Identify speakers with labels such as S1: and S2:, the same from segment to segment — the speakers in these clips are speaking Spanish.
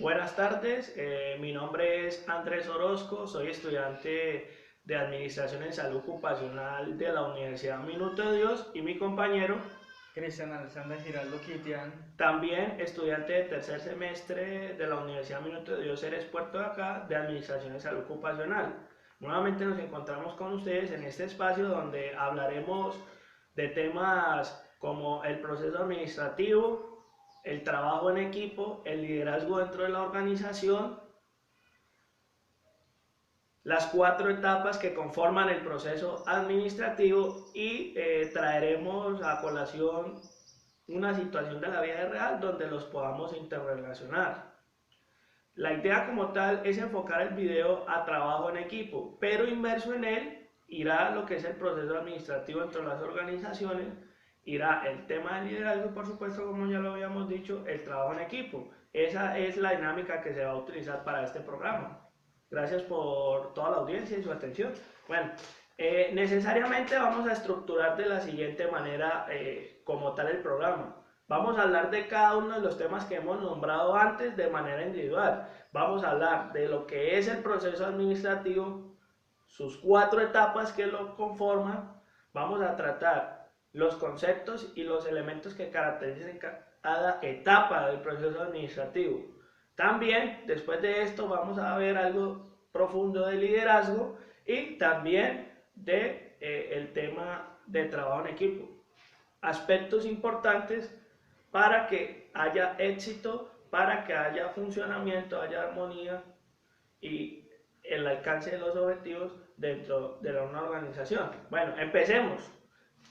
S1: Buenas tardes, mi nombre es Andrés Orozco, soy estudiante de Administración en Salud Ocupacional de la Universidad Minuto de Dios y mi compañero,
S2: Cristian Alexander Giraldo Kitian.
S1: también estudiante de tercer semestre de la Universidad Minuto de Dios, Ceres Puerto de Acá, de Administración en Salud Ocupacional. Nuevamente nos encontramos con ustedes en este espacio donde hablaremos de temas como el proceso administrativo, el trabajo en equipo, el liderazgo dentro de la organización, las 4 etapas que conforman el proceso administrativo y traeremos a colación una situación de la vida real donde los podamos interrelacionar. La idea como tal es enfocar el video a trabajo en equipo, pero inmerso en él irá lo que es el proceso administrativo dentro de las organizaciones, irá el tema del liderazgo, por supuesto, como ya lo habíamos dicho, el trabajo en equipo. Esa es la dinámica que se va a utilizar para este programa. Gracias por toda la audiencia y su atención. Bueno, necesariamente vamos a estructurar de la siguiente manera como tal el programa. Vamos a hablar de cada uno de los temas que hemos nombrado antes de manera individual. Vamos a hablar de lo que es el proceso administrativo, sus 4 etapas que lo conforman. Vamos a tratar los conceptos y los elementos que caracterizan cada etapa del proceso administrativo. También, después de esto, vamos a ver algo profundo de liderazgo y también de el tema de trabajo en equipo. Aspectos importantes para que haya éxito, para que haya funcionamiento, haya armonía y el alcance de los objetivos dentro de una organización. Bueno, empecemos.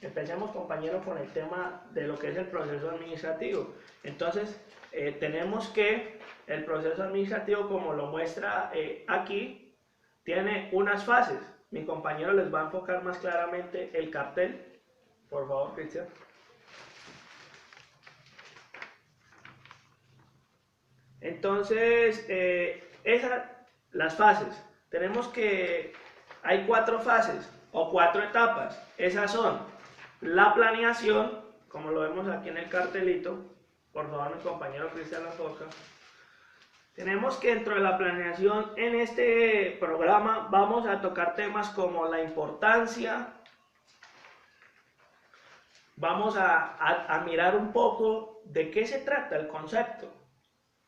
S1: Empecemos, compañeros, con el tema de lo que es el proceso administrativo. Entonces, tenemos que el proceso administrativo, como lo muestra aquí, tiene unas fases. Mi compañero les va a enfocar más claramente el cartel. Por favor, Cristian. Entonces, las fases. Tenemos que hay 4 fases o 4 etapas. Esas son la planeación, como lo vemos aquí en el cartelito. Por favor, mi compañero Cristian la enfoca. Tenemos que dentro de la planeación en este programa vamos a tocar temas como la importancia. Vamos a mirar un poco de qué se trata el concepto.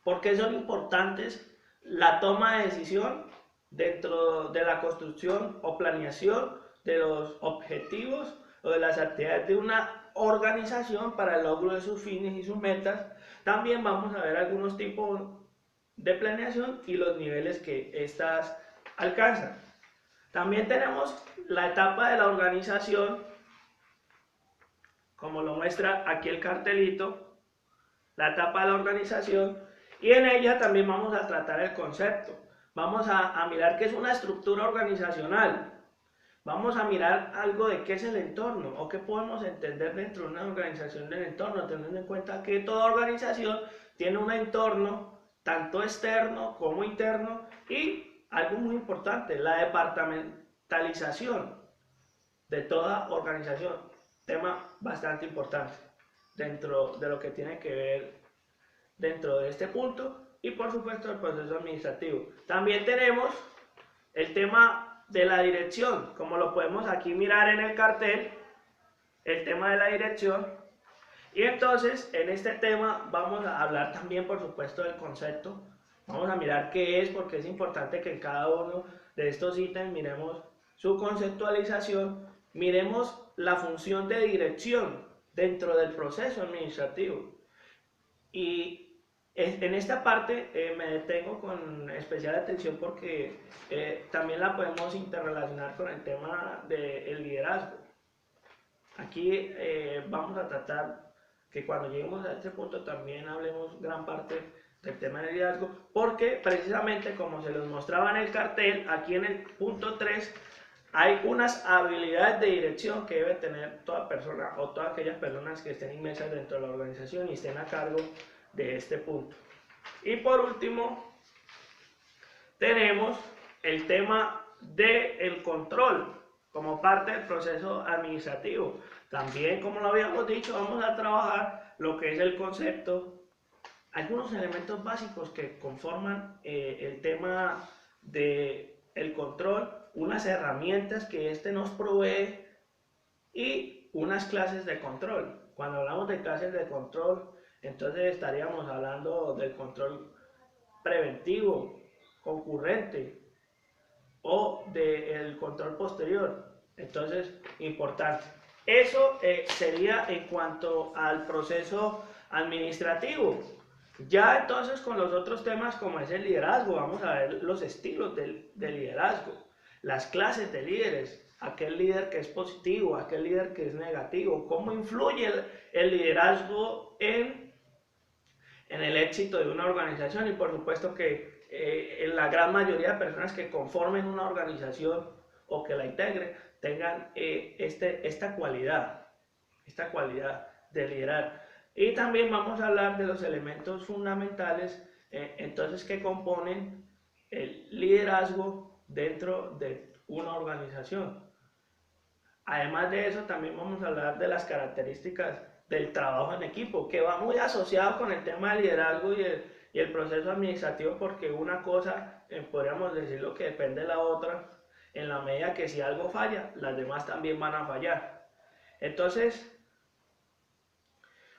S1: ¿Por qué son importantes la toma de decisión dentro de la construcción o planeación de los objetivos o de las actividades de una organización para el logro de sus fines y sus metas? También vamos a ver algunos tipos de planeación y los niveles que éstas alcanzan. También tenemos la etapa de la organización, como lo muestra aquí el cartelito, la etapa de la organización, y en ella también vamos a tratar el concepto. Vamos a mirar qué es una estructura organizacional. Vamos a mirar algo de qué es el entorno o qué podemos entender dentro de una organización del entorno, teniendo en cuenta que toda organización tiene un entorno tanto externo como interno y algo muy importante, la departamentalización de toda organización, tema bastante importante dentro de lo que tiene que ver dentro de este punto y por supuesto el proceso administrativo. También tenemos el tema de la dirección, como lo podemos aquí mirar en el cartel, el tema de la dirección. Y entonces en este tema vamos a hablar también por supuesto del concepto. Vamos a mirar qué es, porque es importante que en cada uno de estos ítems miremos su conceptualización, miremos la función de dirección dentro del proceso administrativo. Y en esta parte me detengo con especial atención porque también la podemos interrelacionar con el tema del liderazgo. Aquí vamos a tratar que cuando lleguemos a este punto también hablemos gran parte del tema del liderazgo, porque precisamente como se los mostraba en el cartel, aquí en el punto 3 hay unas habilidades de dirección que debe tener toda persona o todas aquellas personas que estén inmersas dentro de la organización y estén a cargo de este punto. Y por último tenemos el tema del control como parte del proceso administrativo. También, como lo habíamos dicho, vamos a trabajar lo que es el concepto algunos elementos básicos que conforman el tema del control, unas herramientas que este nos provee y unas clases de control. Cuando hablamos de clases de control, entonces estaríamos hablando del control preventivo, concurrente o del control posterior. Entonces, importante. Eso sería en cuanto al proceso administrativo. Ya entonces con los otros temas como es el liderazgo, vamos a ver los estilos del liderazgo, las clases de líderes, aquel líder que es positivo, aquel líder que es negativo, cómo influye el liderazgo en el éxito de una organización y por supuesto que en la gran mayoría de personas que conformen una organización o que la integren tengan esta cualidad de liderar. Y también vamos a hablar de los elementos fundamentales entonces que componen el liderazgo dentro de una organización. Además de eso, también vamos a hablar de las características del trabajo en equipo, que va muy asociado con el tema del liderazgo y el proceso administrativo, porque una cosa, podríamos decirlo, que depende de la otra, en la medida que si algo falla, las demás también van a fallar. Entonces,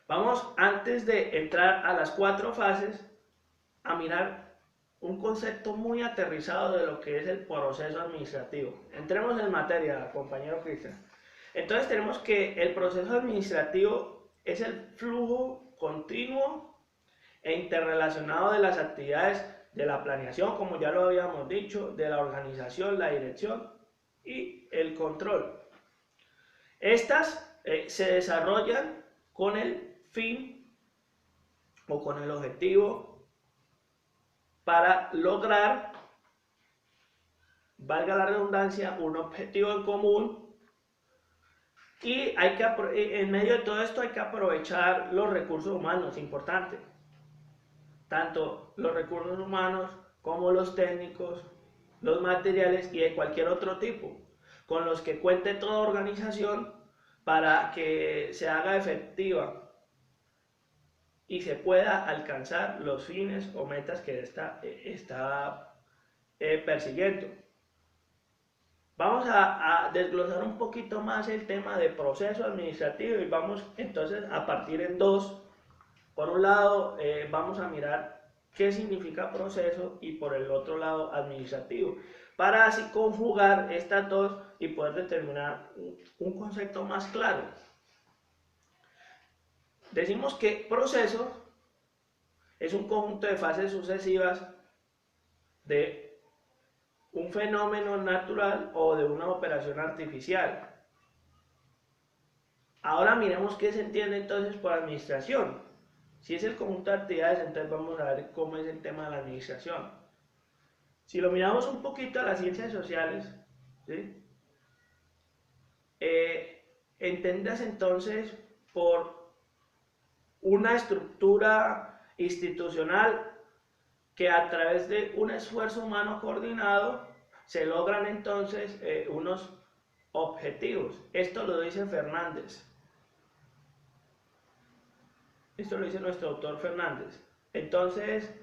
S1: vamos, antes de entrar a las 4 fases, a mirar un concepto muy aterrizado de lo que es el proceso administrativo. Entremos en materia, compañero Cristian. Entonces tenemos que el proceso administrativo es el flujo continuo e interrelacionado de las actividades de la planeación, como ya lo habíamos dicho, de la organización, la dirección y el control. Estas se desarrollan con el fin o con el objetivo para lograr, valga la redundancia, un objetivo en común. Y en medio de todo esto hay que aprovechar los recursos humanos, importante. Tanto los recursos humanos como los técnicos, los materiales y de cualquier otro tipo, con los que cuente toda organización para que se haga efectiva y se pueda alcanzar los fines o metas que está persiguiendo. Vamos a desglosar un poquito más el tema de proceso administrativo y vamos entonces a partir en 2. Por un lado, vamos a mirar qué significa proceso y por el otro lado administrativo, para así conjugar estas dos y poder determinar un concepto más claro. Decimos que proceso es un conjunto de fases sucesivas de un fenómeno natural o de una operación artificial. Ahora miremos qué se entiende entonces por administración. Si es el conjunto de actividades, entonces vamos a ver cómo es el tema de la administración. Si lo miramos un poquito a las ciencias sociales, ¿sí? Entendas entonces por una estructura institucional que a través de un esfuerzo humano coordinado se logran entonces unos objetivos. Esto lo dice Fernández. Esto lo dice nuestro doctor Fernández. Entonces,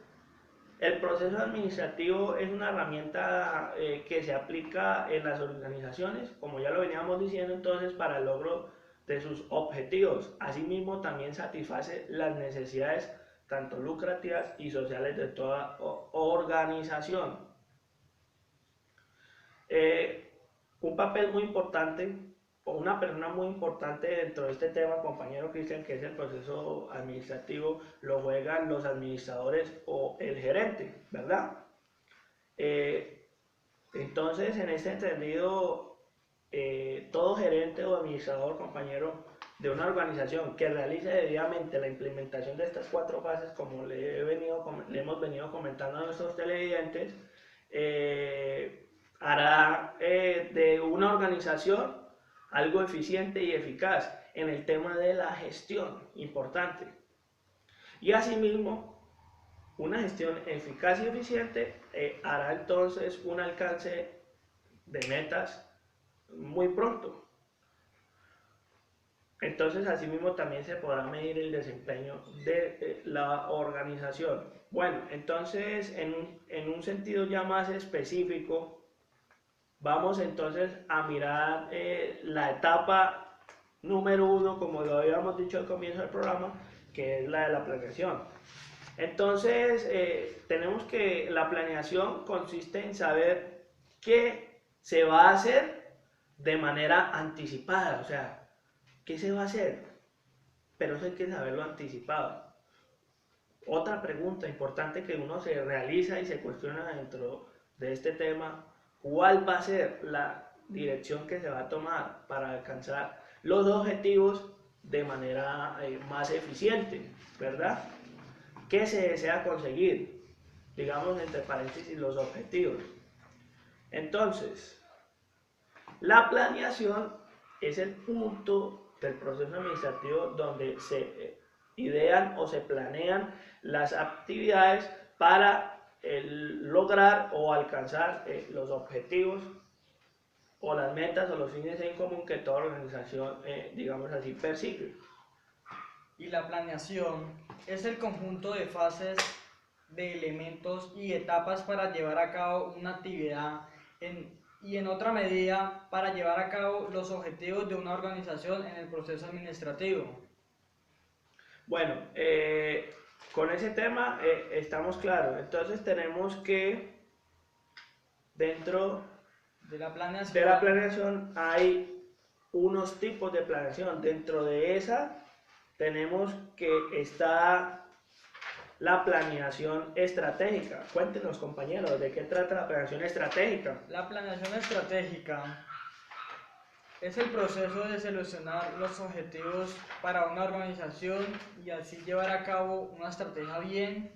S1: el proceso administrativo es una herramienta que se aplica en las organizaciones, como ya lo veníamos diciendo entonces, para el logro de sus objetivos. Asimismo, también satisface las necesidades tanto lucrativas y sociales de toda organización. Un papel muy importante o una persona muy importante dentro de este tema, compañero Cristian, que es el proceso administrativo, lo juegan los administradores o el gerente, ¿verdad? Entonces, en este entendido, todo gerente o administrador, compañero, de una organización que realice debidamente la implementación de estas 4 fases, como le hemos venido comentando a nuestros televidentes, hará de una organización algo eficiente y eficaz en el tema de la gestión, importante. Y asimismo, una gestión eficaz y eficiente hará entonces un alcance de metas muy pronto. Entonces, asimismo, también se podrá medir el desempeño de la organización. Bueno, entonces, en un sentido ya más específico, vamos entonces a mirar la etapa número 1, como lo habíamos dicho al comienzo del programa, que es la de la planeación. Entonces, tenemos que la planeación consiste en saber qué se va a hacer de manera anticipada, o sea, ¿qué se va a hacer? Pero eso hay que saberlo anticipado. Otra pregunta importante que uno se realiza y se cuestiona dentro de este tema, ¿cuál va a ser la dirección que se va a tomar para alcanzar los objetivos de manera más eficiente, ¿verdad? ¿Qué se desea conseguir? Digamos entre paréntesis los objetivos. Entonces, la planeación es el punto del proceso administrativo donde se idean o se planean las actividades para lograr o alcanzar los objetivos o las metas o los fines en común que toda organización, digamos así, persigue.
S2: Y la planeación es el conjunto de fases, de elementos y etapas para llevar a cabo una actividad y en otra medida para llevar a cabo los objetivos de una organización en el proceso administrativo.
S1: Bueno, con ese tema estamos claros. Entonces tenemos que dentro
S2: de la
S1: planeación hay unos tipos de planeación. Dentro de esa tenemos que está la planeación estratégica. Cuéntenos, compañeros, ¿de qué trata la planeación estratégica?
S2: La planeación estratégica es el proceso de seleccionar los objetivos para una organización y así llevar a cabo una estrategia bien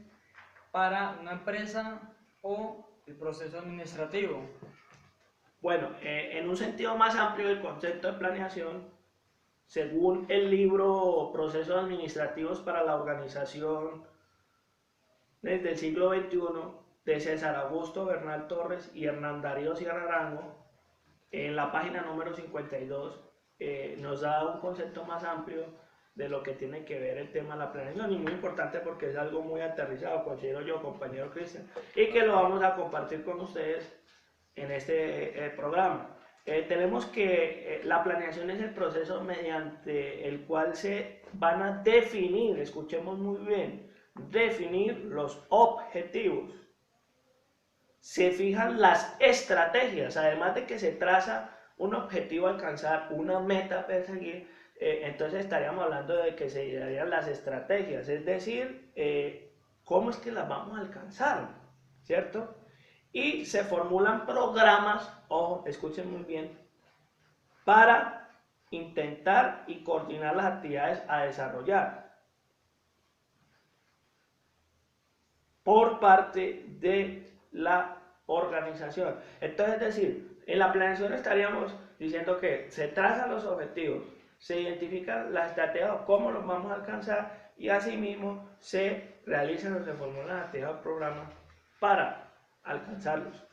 S2: para una empresa o el proceso administrativo.
S1: Bueno, en un sentido más amplio del concepto de planeación, según el libro Procesos Administrativos para la Organización desde el siglo XXI, de César Augusto Bernal Torres y Hernán Darío Sierra Arango, en la página número 52, nos da un concepto más amplio de lo que tiene que ver el tema de la planeación, y muy importante porque es algo muy aterrizado, considero yo, compañero Cristian, y que lo vamos a compartir con ustedes en este programa. Tenemos que la planeación es el proceso mediante el cual se van a definir, escuchemos muy bien, definir los objetivos. Se fijan las estrategias, además de que se traza un objetivo a alcanzar, una meta a perseguir, entonces estaríamos hablando de que se darían las estrategias, es decir, cómo es que las vamos a alcanzar, ¿cierto? Y se formulan programas, ojo, escuchen muy bien, para intentar y coordinar las actividades a desarrollar por parte de la organización. Entonces, es decir, en la planeación estaríamos diciendo que se trazan los objetivos, se identifican las estrategias, cómo los vamos a alcanzar, y asimismo se realizan o se formulan las actividades del programa para alcanzarlos.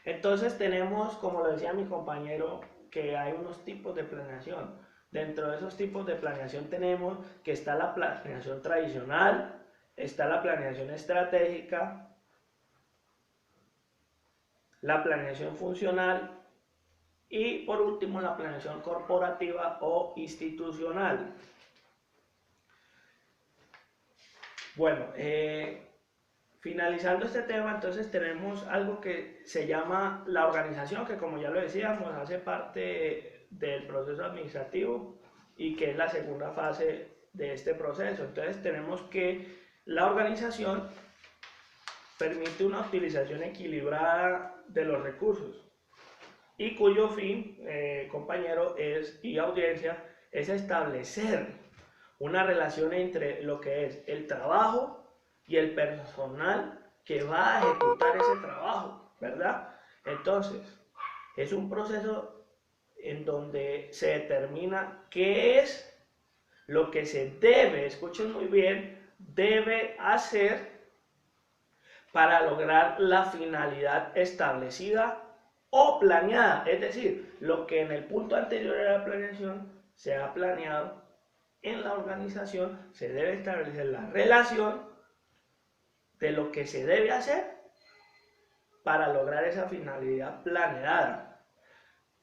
S1: Entonces tenemos, como lo decía mi compañero, que hay unos tipos de planeación. Dentro de esos tipos de planeación tenemos que está la planeación tradicional, está la planeación estratégica, la planeación funcional y por último la planeación corporativa o institucional. Bueno, finalizando este tema, entonces tenemos algo que se llama la organización, que como ya lo decíamos, hace parte del proceso administrativo y que es la segunda fase de este proceso. Entonces tenemos que la organización permite una utilización equilibrada de los recursos y cuyo fin, compañero, y audiencia, es establecer una relación entre lo que es el trabajo y el personal que va a ejecutar ese trabajo, ¿verdad? Entonces, es un proceso en donde se determina qué es lo que se debe, escuchen muy bien, debe hacer para lograr la finalidad establecida o planeada, es decir, lo que en el punto anterior era la planeación se ha planeado en la organización, se debe establecer la relación de lo que se debe hacer para lograr esa finalidad planeada.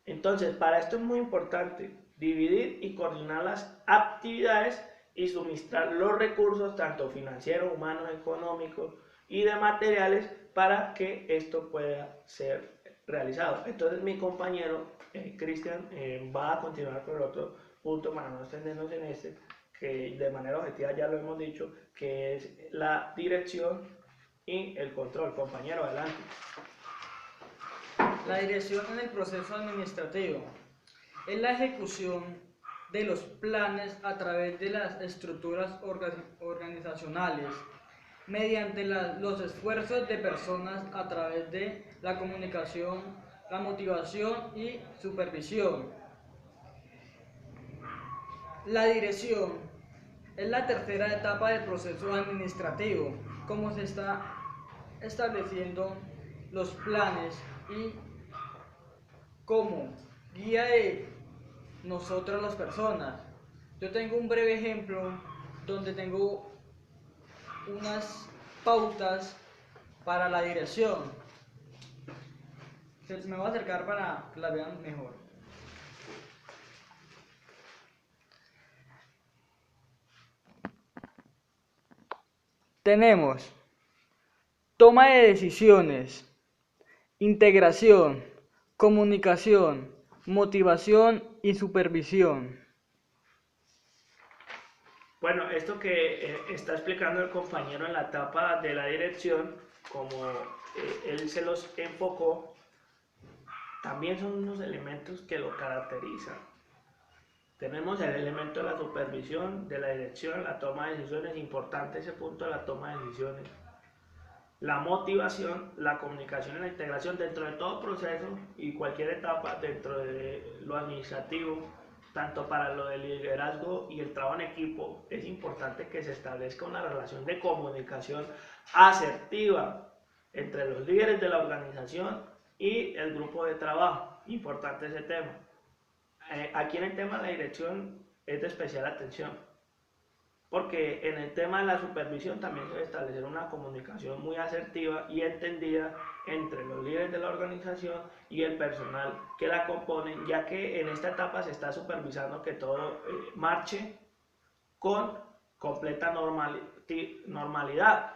S1: Entonces, para esto es muy importante dividir y coordinar las actividades y suministrar los recursos, tanto financieros, humanos, económicos y de materiales, para que esto pueda ser realizado. Entonces, mi compañero Cristian va a continuar con el otro punto para no extendernos en este, que de manera objetiva ya lo hemos dicho, que es la dirección y el control. Compañero, adelante.
S2: La dirección en el proceso administrativo es la ejecución de los planes a través de las estructuras organizacionales, mediante los esfuerzos de personas a través de la comunicación, la motivación y supervisión. La dirección es la tercera etapa del proceso administrativo, como se está estableciendo los planes y como guía de nosotros las personas. Yo tengo un breve ejemplo donde tengo unas pautas para la dirección. Me voy a acercar para que la vean mejor. Tenemos toma de decisiones, integración, comunicación, motivación y supervisión.
S1: Bueno, esto que está explicando el compañero en la etapa de la dirección, como él se los enfocó, también son unos elementos que lo caracterizan. Tenemos el elemento de la supervisión, de la dirección, la toma de decisiones, importante ese punto de la toma de decisiones. La motivación, la comunicación y la integración dentro de todo proceso y cualquier etapa dentro de lo administrativo, tanto para lo del liderazgo y el trabajo en equipo, es importante que se establezca una relación de comunicación asertiva entre los líderes de la organización y el grupo de trabajo. Importante ese tema. Aquí en el tema de la dirección es de especial atención, porque en el tema de la supervisión también se debe establecer una comunicación muy asertiva y entendida entre los líderes de la organización y el personal que la componen, ya que en esta etapa se está supervisando que todo marche con completa normalidad,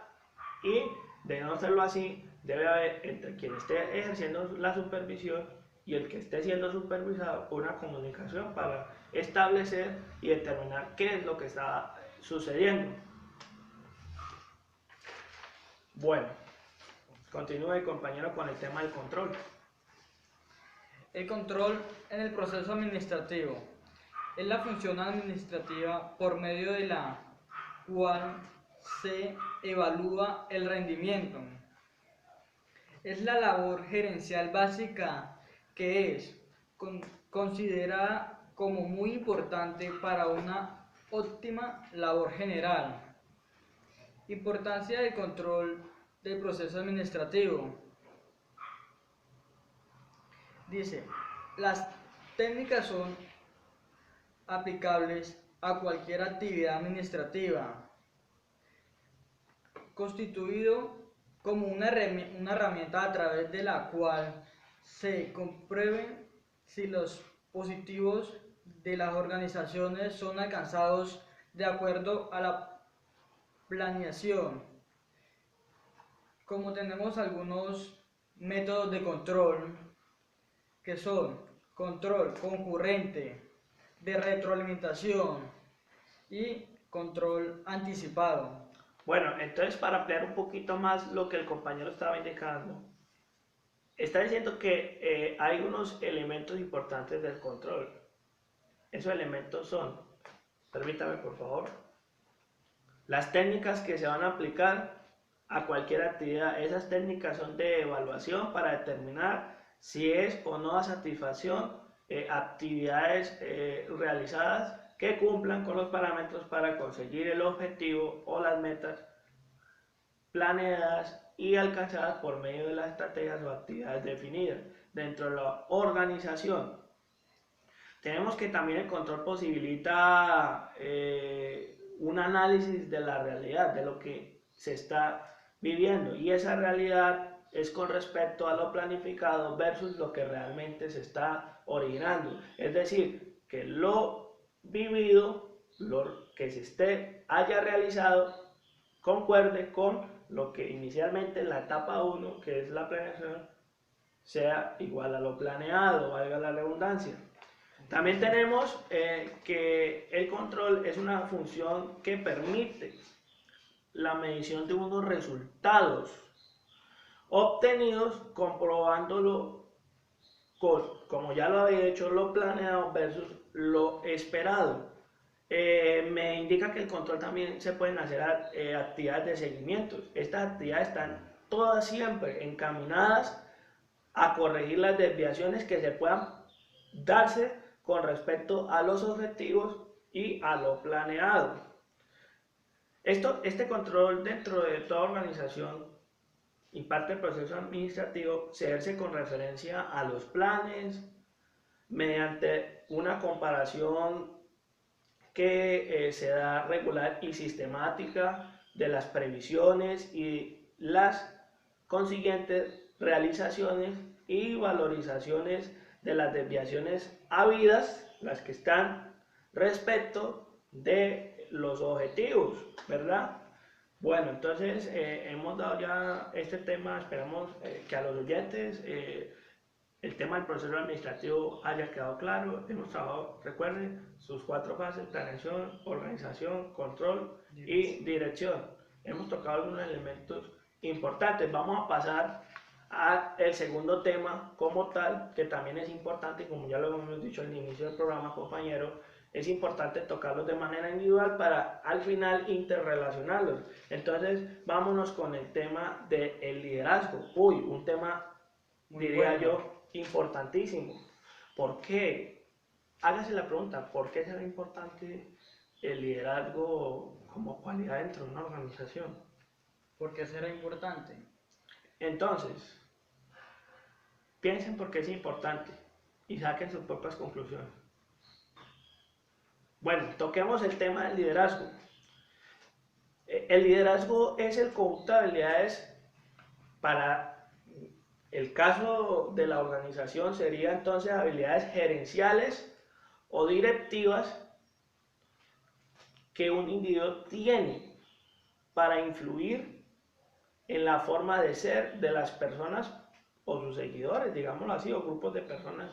S1: y de no serlo así, debe haber entre quien esté ejerciendo la supervisión y el que esté siendo supervisado una comunicación para establecer y determinar qué es lo que está sucediendo. Bueno, continúe, compañero, con el tema del control.
S2: El control en el proceso administrativo es la función administrativa por medio de la cual se evalúa el rendimiento. Es la labor gerencial básica que es considerada como muy importante para una óptima labor general. Importancia del control del proceso administrativo. Dice, las técnicas son aplicables a cualquier actividad administrativa, constituido como una herramienta a través de la cual se comprueben si los objetivos de las organizaciones son alcanzados de acuerdo a la planeación. Como tenemos algunos métodos de control, que son control concurrente, de retroalimentación y control anticipado.
S1: Bueno, entonces para ampliar un poquito más lo que el compañero estaba indicando, está diciendo que hay unos elementos importantes del control. Esos elementos son, permítame por favor, las técnicas que se van a aplicar a cualquier actividad. Esas técnicas son de evaluación para determinar si es o no a satisfacción actividades realizadas que cumplan con los parámetros para conseguir el objetivo o las metas planeadas y alcanzadas por medio de las estrategias o actividades definidas. dentro de la organización. Tenemos que también el control posibilita un análisis de la realidad, de lo que se está viviendo, y esa realidad es con respecto a lo planificado versus lo que realmente se está originando. Es decir, que lo vivido, lo que haya realizado, concuerde con lo que inicialmente en la etapa 1, que es la planeación, sea igual a lo planeado, valga la redundancia. También tenemos que el control es una función que permite la medición de unos resultados obtenidos comprobándolo como ya lo había hecho, lo planeado versus lo esperado. Me indica que el control también se pueden hacer actividades de seguimiento. Estas actividades están todas siempre encaminadas a corregir las desviaciones que se puedan darse con respecto a los objetivos y a lo planeado. Este control dentro de toda organización y parte del proceso administrativo se ejerce con referencia a los planes, mediante una comparación que se da regular y sistemática de las previsiones y las consiguientes realizaciones y valorizaciones de las desviaciones habidas, las que están respecto de los objetivos, ¿verdad? Bueno, entonces hemos dado ya este tema, esperamos que a los oyentes el tema del proceso administrativo haya quedado claro. Hemos trabajado, recuerden, sus 4 fases: planeación, organización, control y dirección. Hemos tocado algunos elementos importantes. Vamos a pasar al segundo tema como tal, que también es importante, como ya lo hemos dicho al inicio del programa, compañeros. Es importante tocarlos de manera individual para al final interrelacionarlos. Entonces, vámonos con el tema del liderazgo. Un tema, muy diría bueno, yo, importantísimo. ¿Por qué? Hágase la pregunta, ¿por qué será importante el liderazgo como cualidad dentro de una organización?
S2: ¿Por qué será importante?
S1: Entonces, piensen por qué es importante y saquen sus propias conclusiones. Bueno, toquemos el tema del liderazgo. El liderazgo es el conjunto de habilidades para el caso de la organización, sería entonces habilidades gerenciales o directivas que un individuo tiene para influir en la forma de ser de las personas o sus seguidores, digámoslo así, o grupos de personas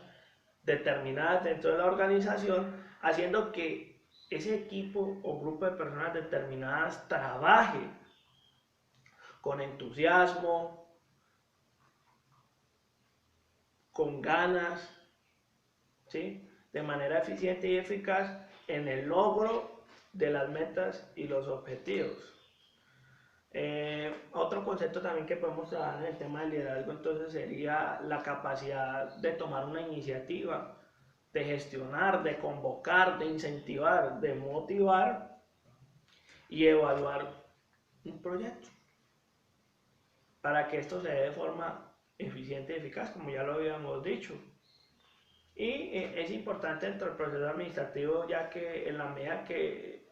S1: determinadas dentro de la organización, haciendo que ese equipo o grupo de personas determinadas trabaje con entusiasmo, con ganas, ¿sí?, de manera eficiente y eficaz en el logro de las metas y los objetivos. Otro concepto también que podemos trabajar en el tema del liderazgo entonces sería la capacidad de tomar una iniciativa, de gestionar, de convocar, de incentivar, de motivar y evaluar un proyecto para que esto se dé de forma eficiente y eficaz, como ya lo habíamos dicho. Y es importante dentro del proceso administrativo, ya que en la medida que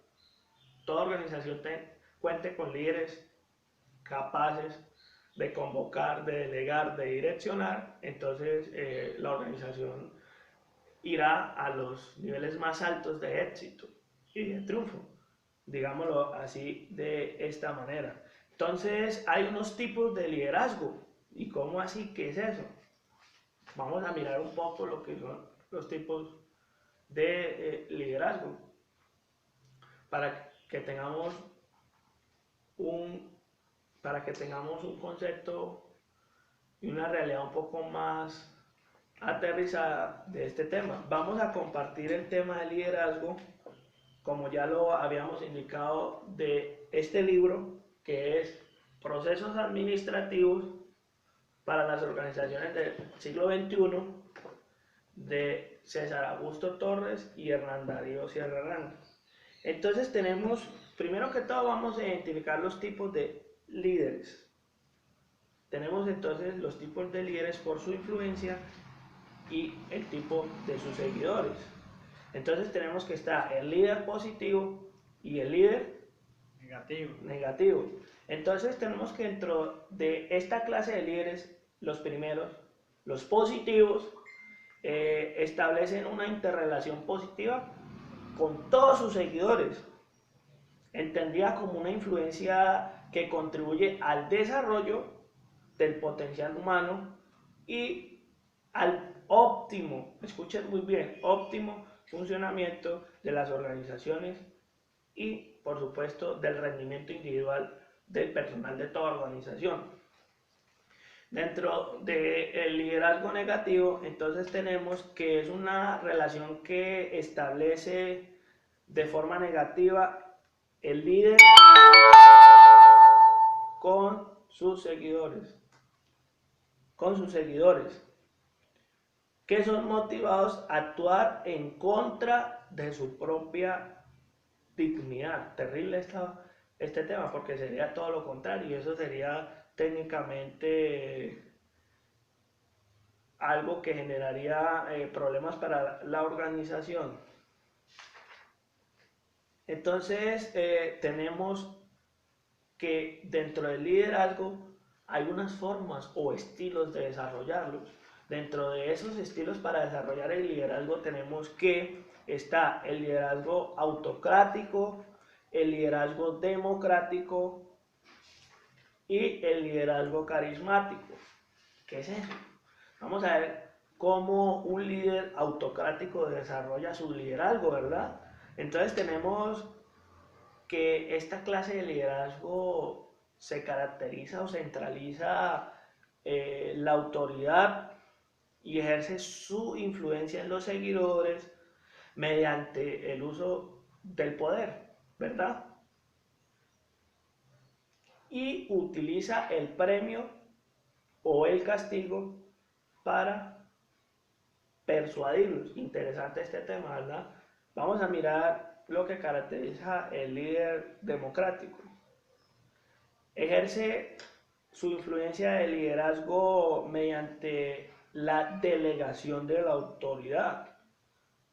S1: toda organización cuente con líderes capaces de convocar, de delegar, de direccionar, entonces la organización irá a los niveles más altos de éxito y de triunfo, digámoslo así de esta manera. Entonces hay unos tipos de liderazgo. ¿Y cómo así? ¿Qué es eso? Vamos a mirar un poco lo que son los tipos de liderazgo para que tengamos un concepto y una realidad un poco más aterrizada de este tema. Vamos a compartir el tema del liderazgo, como ya lo habíamos indicado, de este libro que es Procesos Administrativos para las Organizaciones del Siglo XXI, de César Augusto Torres y Hernán Darío Sierra Aranda. Entonces primero que todo vamos a identificar los tipos de líderes. Tenemos entonces los tipos de líderes por su influencia y el tipo de sus seguidores. Entonces tenemos que está el líder positivo y el líder negativo. Entonces tenemos que dentro de esta clase de líderes, los primeros, los positivos, establecen una interrelación positiva con todos sus seguidores, entendida como una influencia que contribuye al desarrollo del potencial humano y al óptimo, escuchen muy bien, óptimo funcionamiento de las organizaciones y, por supuesto, del rendimiento individual del personal de toda organización. Dentro del liderazgo negativo, entonces tenemos que es una relación que establece de forma negativa el líder con sus seguidores, que son motivados a actuar en contra de su propia dignidad. Terrible este tema, porque sería todo lo contrario, y eso sería técnicamente algo que generaría problemas para la organización. Entonces tenemos que dentro del liderazgo hay unas formas o estilos de desarrollarlos. Dentro de esos estilos para desarrollar el liderazgo tenemos que está el liderazgo autocrático, el liderazgo democrático y el liderazgo carismático. ¿Qué es eso? Vamos a ver cómo un líder autocrático desarrolla su liderazgo, ¿verdad? Entonces tenemos que esta clase de liderazgo se caracteriza o centraliza la autoridad y ejerce su influencia en los seguidores mediante el uso del poder, ¿verdad? Y utiliza el premio o el castigo para persuadirlos. Interesante este tema, ¿verdad? Vamos a mirar lo que caracteriza el líder democrático. Ejerce su influencia de liderazgo mediante la delegación de la autoridad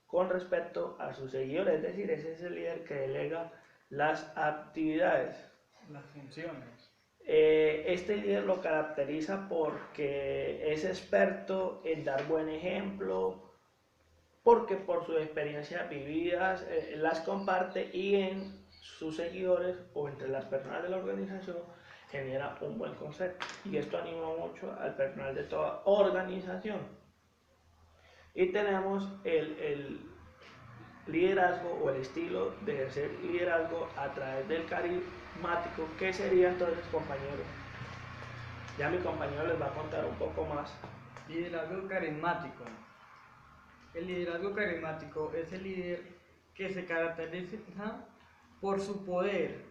S1: con respecto a sus seguidores, es decir, ese es el líder que delega las actividades,
S2: las funciones.
S1: Este líder lo caracteriza porque es experto en dar buen ejemplo, porque por sus experiencias vividas las comparte y en sus seguidores o entre las personas de la organización genera un buen concepto, y esto anima mucho al personal de toda organización. Y tenemos el liderazgo o el estilo de ejercer liderazgo a través del carismático, que sería entonces, compañeros, ya mi compañero les va a contar un poco más.
S2: Liderazgo carismático. El liderazgo carismático es el líder que se caracteriza por su poder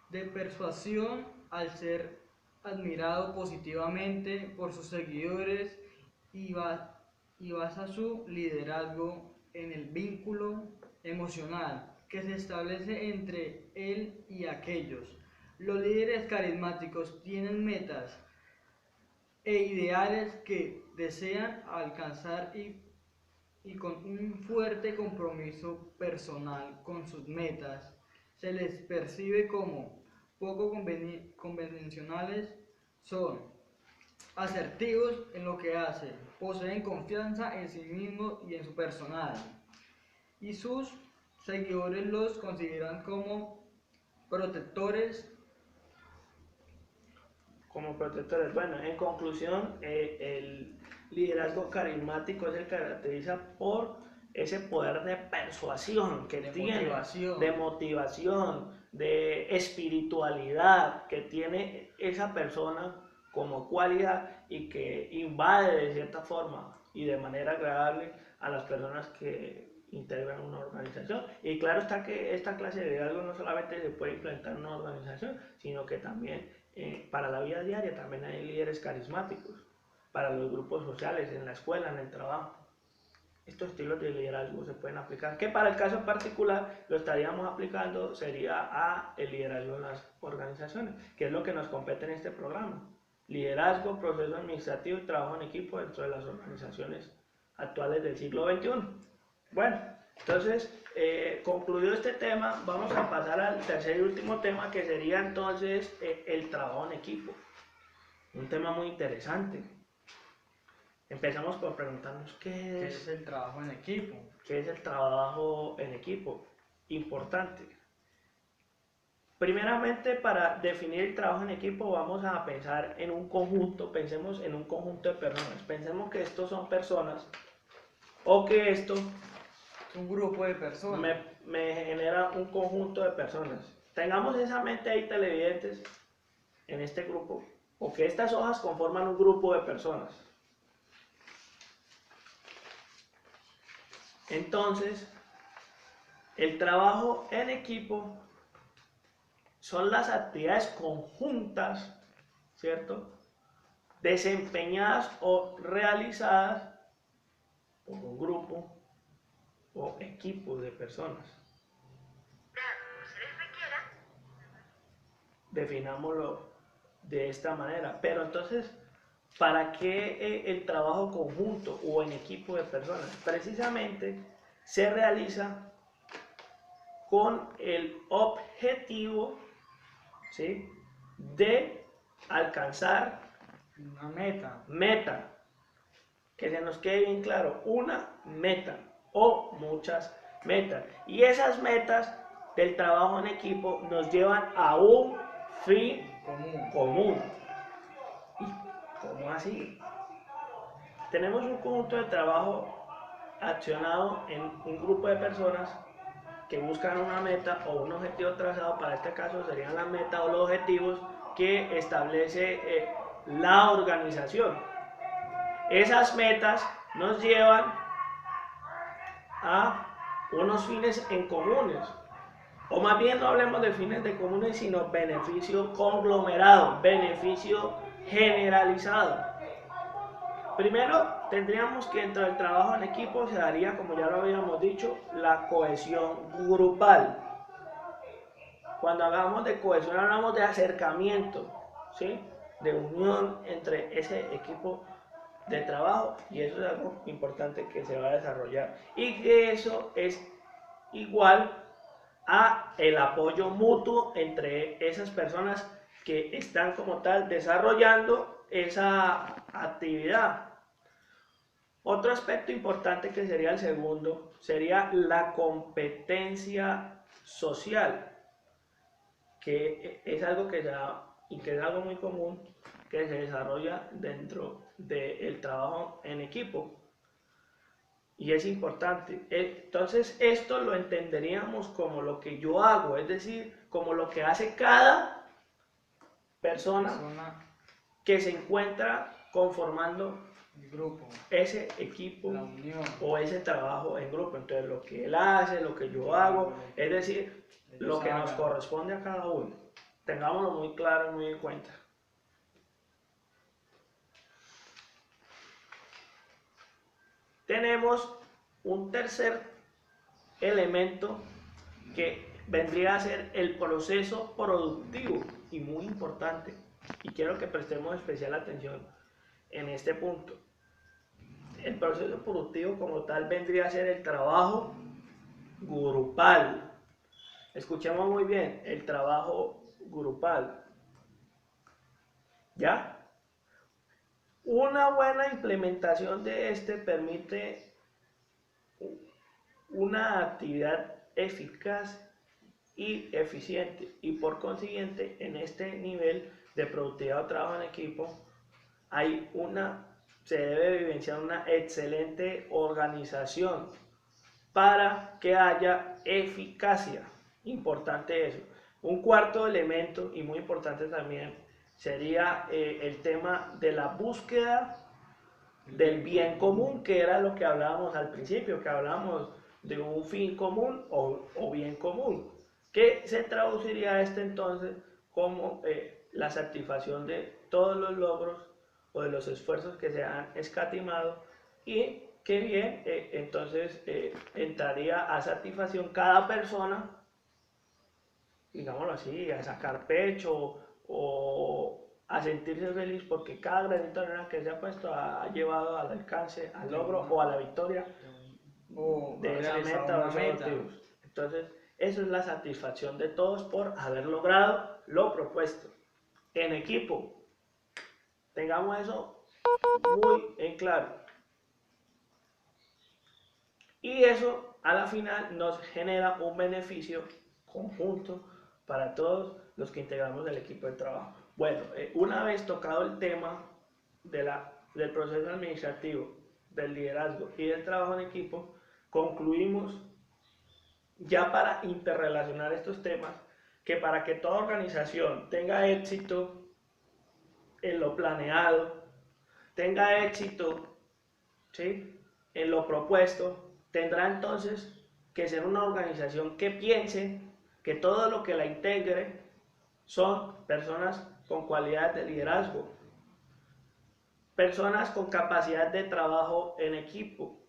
S2: de persuasión al ser admirado positivamente por sus seguidores y basa su liderazgo en el vínculo emocional que se establece entre él y aquellos. Los líderes carismáticos tienen metas e ideales que desean alcanzar y con un fuerte compromiso personal con sus metas, se les percibe como poco convencionales, son asertivos en lo que hacen, poseen confianza en sí mismos y en su personal, y sus seguidores los consideran como protectores.
S1: Bueno, en conclusión, el liderazgo carismático es el que caracteriza por ese poder de persuasión que tiene, de motivación, de espiritualidad que tiene esa persona como cualidad y que invade de cierta forma y de manera agradable a las personas que integran una organización. Y claro está que esta clase de liderazgo no solamente se puede implementar en una organización, sino que también para la vida diaria también hay líderes carismáticos, para los grupos sociales, en la escuela, en el trabajo. Estos estilos de liderazgo se pueden aplicar, que para el caso particular lo estaríamos aplicando sería a el liderazgo en las organizaciones, que es lo que nos compete en este programa. liderazgo, proceso administrativo y trabajo en equipo dentro de las organizaciones actuales del siglo XXI. Bueno, entonces, concluido este tema, vamos a pasar al tercer y último tema, que sería entonces el trabajo en equipo. Un tema muy interesante. Empezamos por preguntarnos
S2: ¿Qué es el trabajo en equipo?
S1: ¿Qué es el trabajo en equipo? Importante. Primeramente, para definir el trabajo en equipo, vamos a pensar en un conjunto, pensemos en un conjunto de personas. Pensemos que estos son personas o que esto
S2: Es un grupo de personas.
S1: me genera un conjunto de personas. Tengamos esa mente ahí, televidentes, en este grupo, o que estas hojas conforman un grupo de personas. Entonces, el trabajo en equipo son las actividades conjuntas, ¿cierto?, desempeñadas o realizadas por un grupo o equipo de personas. Definámoslo de esta manera. Pero entonces, ¿para qué el trabajo conjunto o en equipo de personas? Precisamente se realiza con el objetivo, ¿sí?, de alcanzar
S2: Una meta.
S1: meta. Que se nos quede bien claro, una meta o muchas metas. Y esas metas del trabajo en equipo nos llevan a un fin común. ¿Y cómo así? Tenemos un conjunto de trabajo accionado en un grupo de personas que buscan una meta o un objetivo trazado. Para este caso serían las metas o los objetivos que establece la organización. Esas metas nos llevan a unos fines en comunes, o más bien no hablemos de fines de comunes, sino beneficio conglomerado, beneficio generalizado. Primero, tendríamos que dentro del trabajo en equipo se daría, como ya lo habíamos dicho, la cohesión grupal. Cuando hablamos de cohesión hablamos de acercamiento, ¿sí?, de unión entre ese equipo de trabajo, y eso es algo importante que se va a desarrollar, y que eso es igual a el apoyo mutuo entre esas personas que están como tal desarrollando esa actividad. Otro aspecto importante, que sería el segundo, sería la competencia social, que es algo que ya, y que es algo muy común, que se desarrolla dentro del trabajo en equipo. Y es importante. Entonces, esto lo entenderíamos como lo que yo hago, es decir, como lo que hace cada persona que se encuentra conformando
S2: el grupo,
S1: ese equipo,
S2: la unión,
S1: o ese trabajo en grupo. Entonces, lo que él hace, lo que yo hago, es decir, lo que nos corresponde a cada uno. Tengámoslo muy claro y muy en cuenta. Tenemos un tercer elemento que vendría a ser el proceso productivo, y muy importante, y quiero que prestemos especial atención en este punto. El proceso productivo como tal vendría a ser el trabajo grupal. Escuchemos muy bien, el trabajo grupal. ¿Ya? Una buena implementación de este permite una actividad eficaz y eficiente, y por consiguiente en este nivel de productividad o trabajo en equipo se debe vivenciar una excelente organización para que haya eficacia. Importante eso. Un cuarto elemento, y muy importante también, sería el tema de la búsqueda del bien común, que era lo que hablábamos al principio, que hablábamos de un fin común o bien común, que se traduciría entonces como la satisfacción de todos los logros o de los esfuerzos que se han escatimado, y que bien, entonces entraría a satisfacción cada persona, digámoslo así, a sacar pecho o a sentirse feliz porque cada granito de arena que se ha puesto ha llevado al alcance, al logro o a la victoria de esa meta o esos objetivos. Entonces, eso es la satisfacción de todos por haber logrado lo propuesto. En equipo, tengamos eso muy en claro. Y eso a la final nos genera un beneficio conjunto para todos los que integramos el equipo de trabajo. Bueno, una vez tocado el tema del proceso administrativo, del liderazgo y del trabajo en equipo, concluimos ya para interrelacionar estos temas que para que toda organización tenga éxito en lo planeado, tenga éxito, ¿sí?, en lo propuesto, tendrá entonces que ser una organización que piense que todo lo que la integre son personas con cualidades de liderazgo, personas con capacidad de trabajo en equipo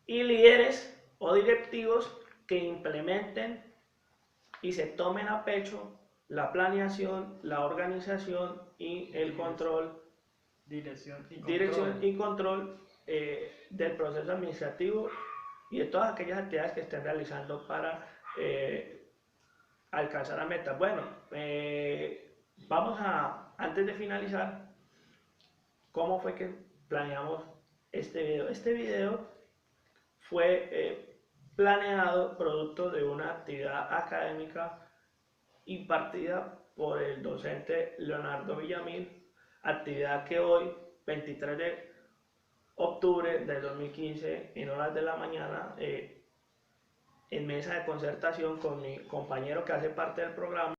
S1: y líderes o directivos que implementen y se tomen a pecho la planeación, la organización y el control, dirección y control del proceso administrativo y de todas aquellas actividades que estén realizando para alcanzar la meta. Bueno, vamos a, antes de finalizar, ¿cómo fue que planeamos este video? Este video fue planeado producto de una actividad académica impartida por el docente Leonardo Villamil, actividad que hoy, 23 de octubre del 2015, en horas de la mañana, en mesa de concertación con mi compañero que hace parte del programa.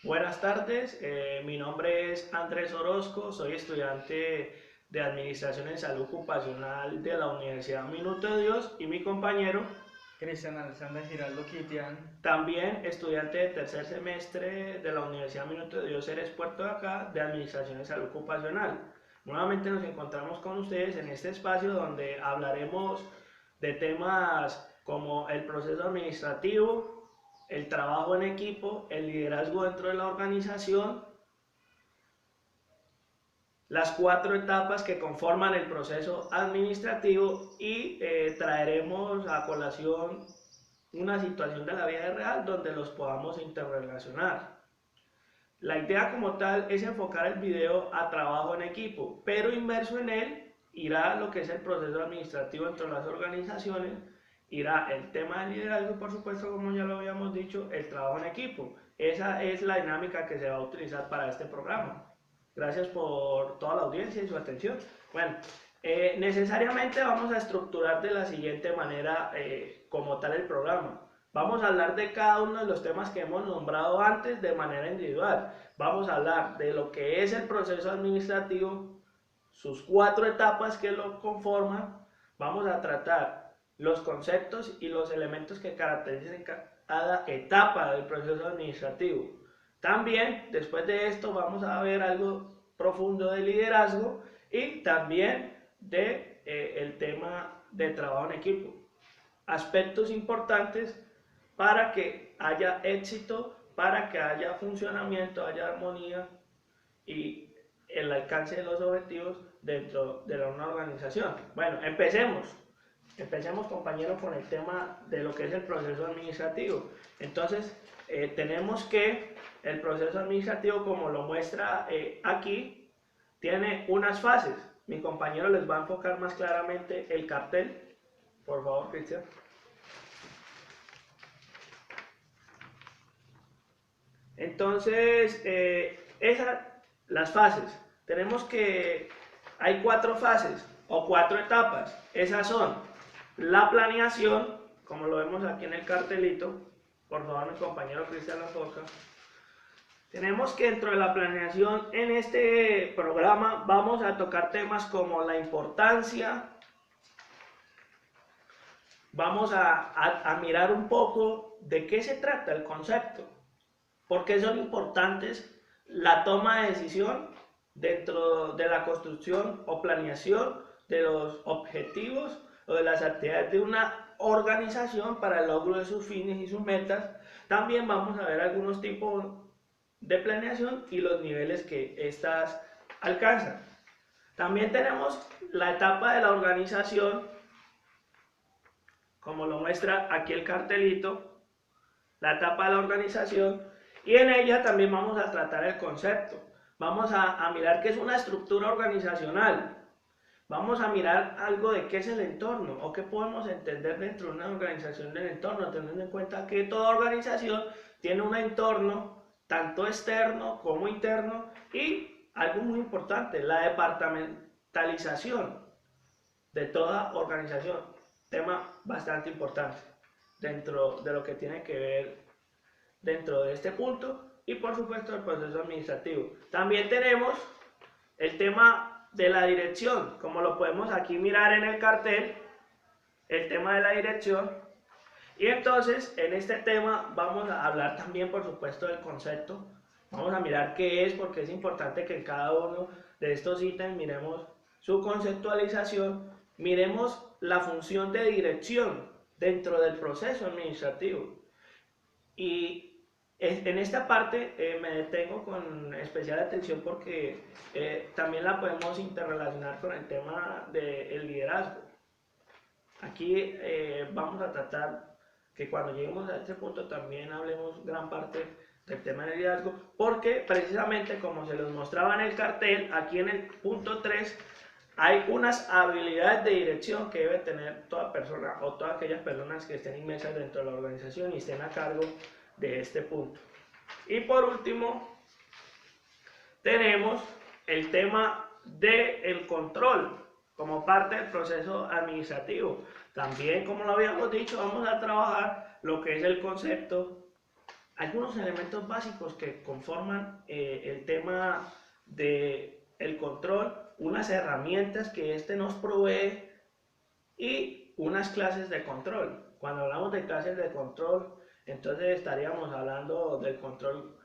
S1: Buenas tardes, mi nombre es Andrés Orozco, soy estudiante de Administración en Salud Ocupacional de la Universidad Minuto de Dios y mi compañero
S2: Cristian Alexander Giraldo Kitian,
S1: también estudiante de tercer semestre de la Universidad Minuto de Dios Ceres Puerto de Acá de Administración en Salud Ocupacional. Nuevamente nos encontramos con ustedes en este espacio donde hablaremos de temas como el proceso administrativo, el trabajo en equipo, el liderazgo dentro de la organización, las 4 etapas que conforman el proceso administrativo y traeremos a colación una situación de la vida real donde los podamos interrelacionar. La idea como tal es enfocar el video a trabajo en equipo, pero inmerso en él irá lo que es el proceso administrativo dentro de las organizaciones, irá el tema del liderazgo, por supuesto, como ya lo habíamos dicho, el trabajo en equipo. Esa es la dinámica que se va a utilizar para este programa. Gracias por toda la audiencia y su atención. Bueno, necesariamente vamos a estructurar de la siguiente manera como tal el programa. Vamos a hablar de cada uno de los temas que hemos nombrado antes de manera individual. Vamos a hablar de lo que es el proceso administrativo, sus 4 etapas que lo conforman. Vamos a tratar los conceptos y los elementos que caracterizan cada etapa del proceso administrativo. También, después de esto, vamos a ver algo profundo de liderazgo y también de el tema de trabajo en equipo. Aspectos importantes para que haya éxito, para que haya funcionamiento, haya armonía y el alcance de los objetivos dentro de una organización. Bueno, empecemos compañeros con el tema de lo que es el proceso administrativo. Entonces, tenemos que el proceso administrativo, como lo muestra aquí, tiene unas fases. Mi compañero les va a enfocar más claramente el cartel. Por favor, Cristian. Entonces, las fases. Tenemos que hay 4 fases o 4 etapas. Esas son la planeación, como lo vemos aquí en el cartelito. Por favor, mi compañero Cristian la enfoca. Tenemos que dentro de la planeación en este programa vamos a tocar temas como la importancia. Vamos a mirar un poco de qué se trata el concepto. ¿Por qué son importantes la toma de decisión dentro de la construcción o planeación de los objetivos o de las actividades de una organización para el logro de sus fines y sus metas. También vamos a ver algunos tipos de planeación y los niveles que éstas alcanzan. También tenemos la etapa de la organización, como lo muestra aquí el cartelito, la etapa de la organización, y en ella también vamos a tratar el concepto. Vamos a mirar qué es una estructura organizacional. Vamos a mirar algo de qué es el entorno o qué podemos entender dentro de una organización del entorno, teniendo en cuenta que toda organización tiene un entorno tanto externo como interno y algo muy importante, la departamentalización de toda organización, tema bastante importante dentro de lo que tiene que ver dentro de este punto y por supuesto el proceso administrativo. También tenemos el tema de la dirección, como lo podemos aquí mirar en el cartel, el tema de la dirección. Y entonces en este tema vamos a hablar también por supuesto del concepto. Vamos a mirar qué es, porque es importante que en cada uno de estos ítems miremos su conceptualización, miremos la función de dirección dentro del proceso administrativo. Y en esta parte me detengo con especial atención porque también la podemos interrelacionar con el tema del liderazgo. Aquí vamos a tratar que cuando lleguemos a este punto también hablemos gran parte del tema del liderazgo, porque precisamente como se los mostraba en el cartel, aquí en el punto 3 hay unas habilidades de dirección que debe tener toda persona o todas aquellas personas que estén inmersas dentro de la organización y estén a cargo de este punto. Y por último tenemos el tema del control como parte del proceso administrativo. También, como lo habíamos dicho, vamos a trabajar lo que es el concepto, algunos elementos básicos que conforman el tema del control, unas herramientas que este nos provee y unas clases de control. Cuando hablamos de clases de control, entonces estaríamos hablando del control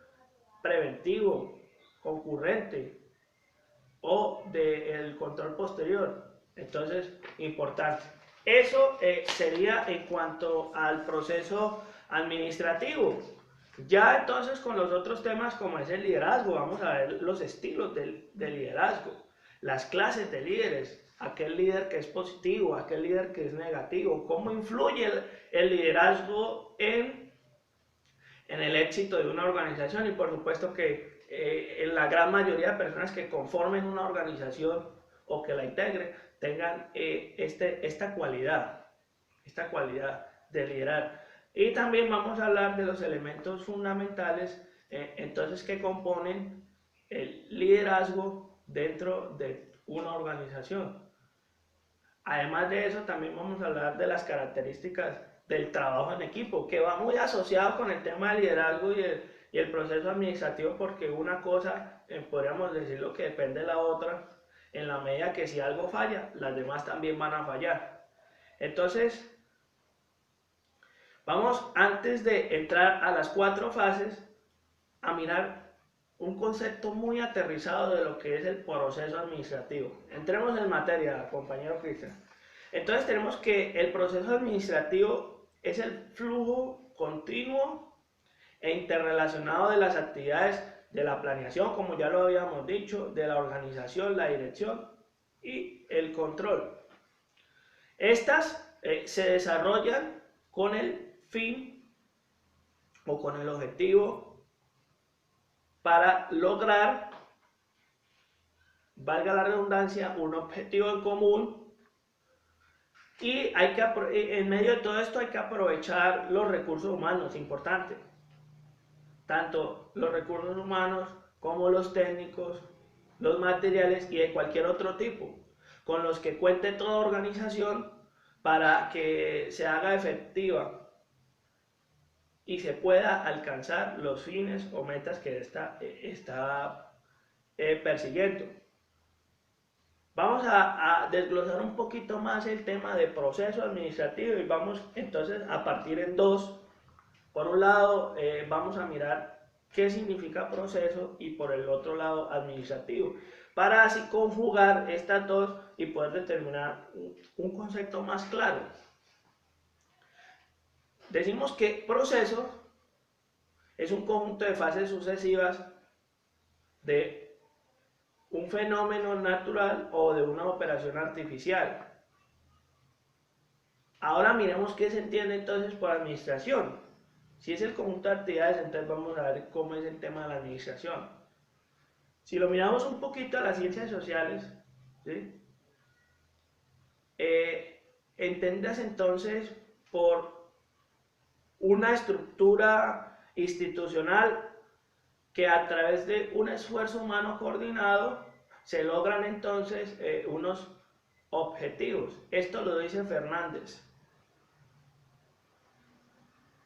S1: preventivo, concurrente o del control posterior. Entonces, importante. Eso sería en cuanto al proceso administrativo. Ya entonces con los otros temas como es el liderazgo, vamos a ver los estilos del liderazgo, las clases de líderes, aquel líder que es positivo, aquel líder que es negativo, cómo influye el liderazgo en el éxito de una organización y por supuesto que en la gran mayoría de personas que conformen una organización o que la integren tengan esta cualidad de liderar. Y también vamos a hablar de los elementos fundamentales entonces que componen el liderazgo dentro de una organización. Además de eso, también vamos a hablar de las características del trabajo en equipo, que va muy asociado con el tema del liderazgo y el proceso administrativo, porque una cosa, podríamos decirlo, que depende de la otra, en la medida que si algo falla, las demás también van a fallar. Entonces, vamos, antes de entrar a las 4 fases, a mirar un concepto muy aterrizado de lo que es el proceso administrativo. Entremos en materia, compañero Cristian. Entonces tenemos que el proceso administrativo es el flujo continuo e interrelacionado de las actividades de la planeación, como ya lo habíamos dicho, de la organización, la dirección y el control. Estas se desarrollan con el fin o con el objetivo para lograr, valga la redundancia, un objetivo en común y en medio de todo esto hay que aprovechar los recursos humanos, importante, tanto los recursos humanos como los técnicos, los materiales y de cualquier otro tipo, con los que cuente toda organización para que se haga efectiva y se pueda alcanzar los fines o metas que está persiguiendo. Vamos a desglosar un poquito más el tema de proceso administrativo y vamos entonces a partir en 2. Por un lado, vamos a mirar qué significa proceso y por el otro lado administrativo, para así conjugar estas dos y poder determinar un concepto más claro. Decimos que proceso es un conjunto de fases sucesivas de un fenómeno natural o de una operación artificial. Ahora miremos qué se entiende entonces por administración. Si es el conjunto de actividades, entonces vamos a ver cómo es el tema de la administración. Si lo miramos un poquito a las ciencias sociales, ¿sí? Entendas entonces por una estructura institucional que a través de un esfuerzo humano coordinado se logran entonces unos objetivos. Esto lo dice Fernández.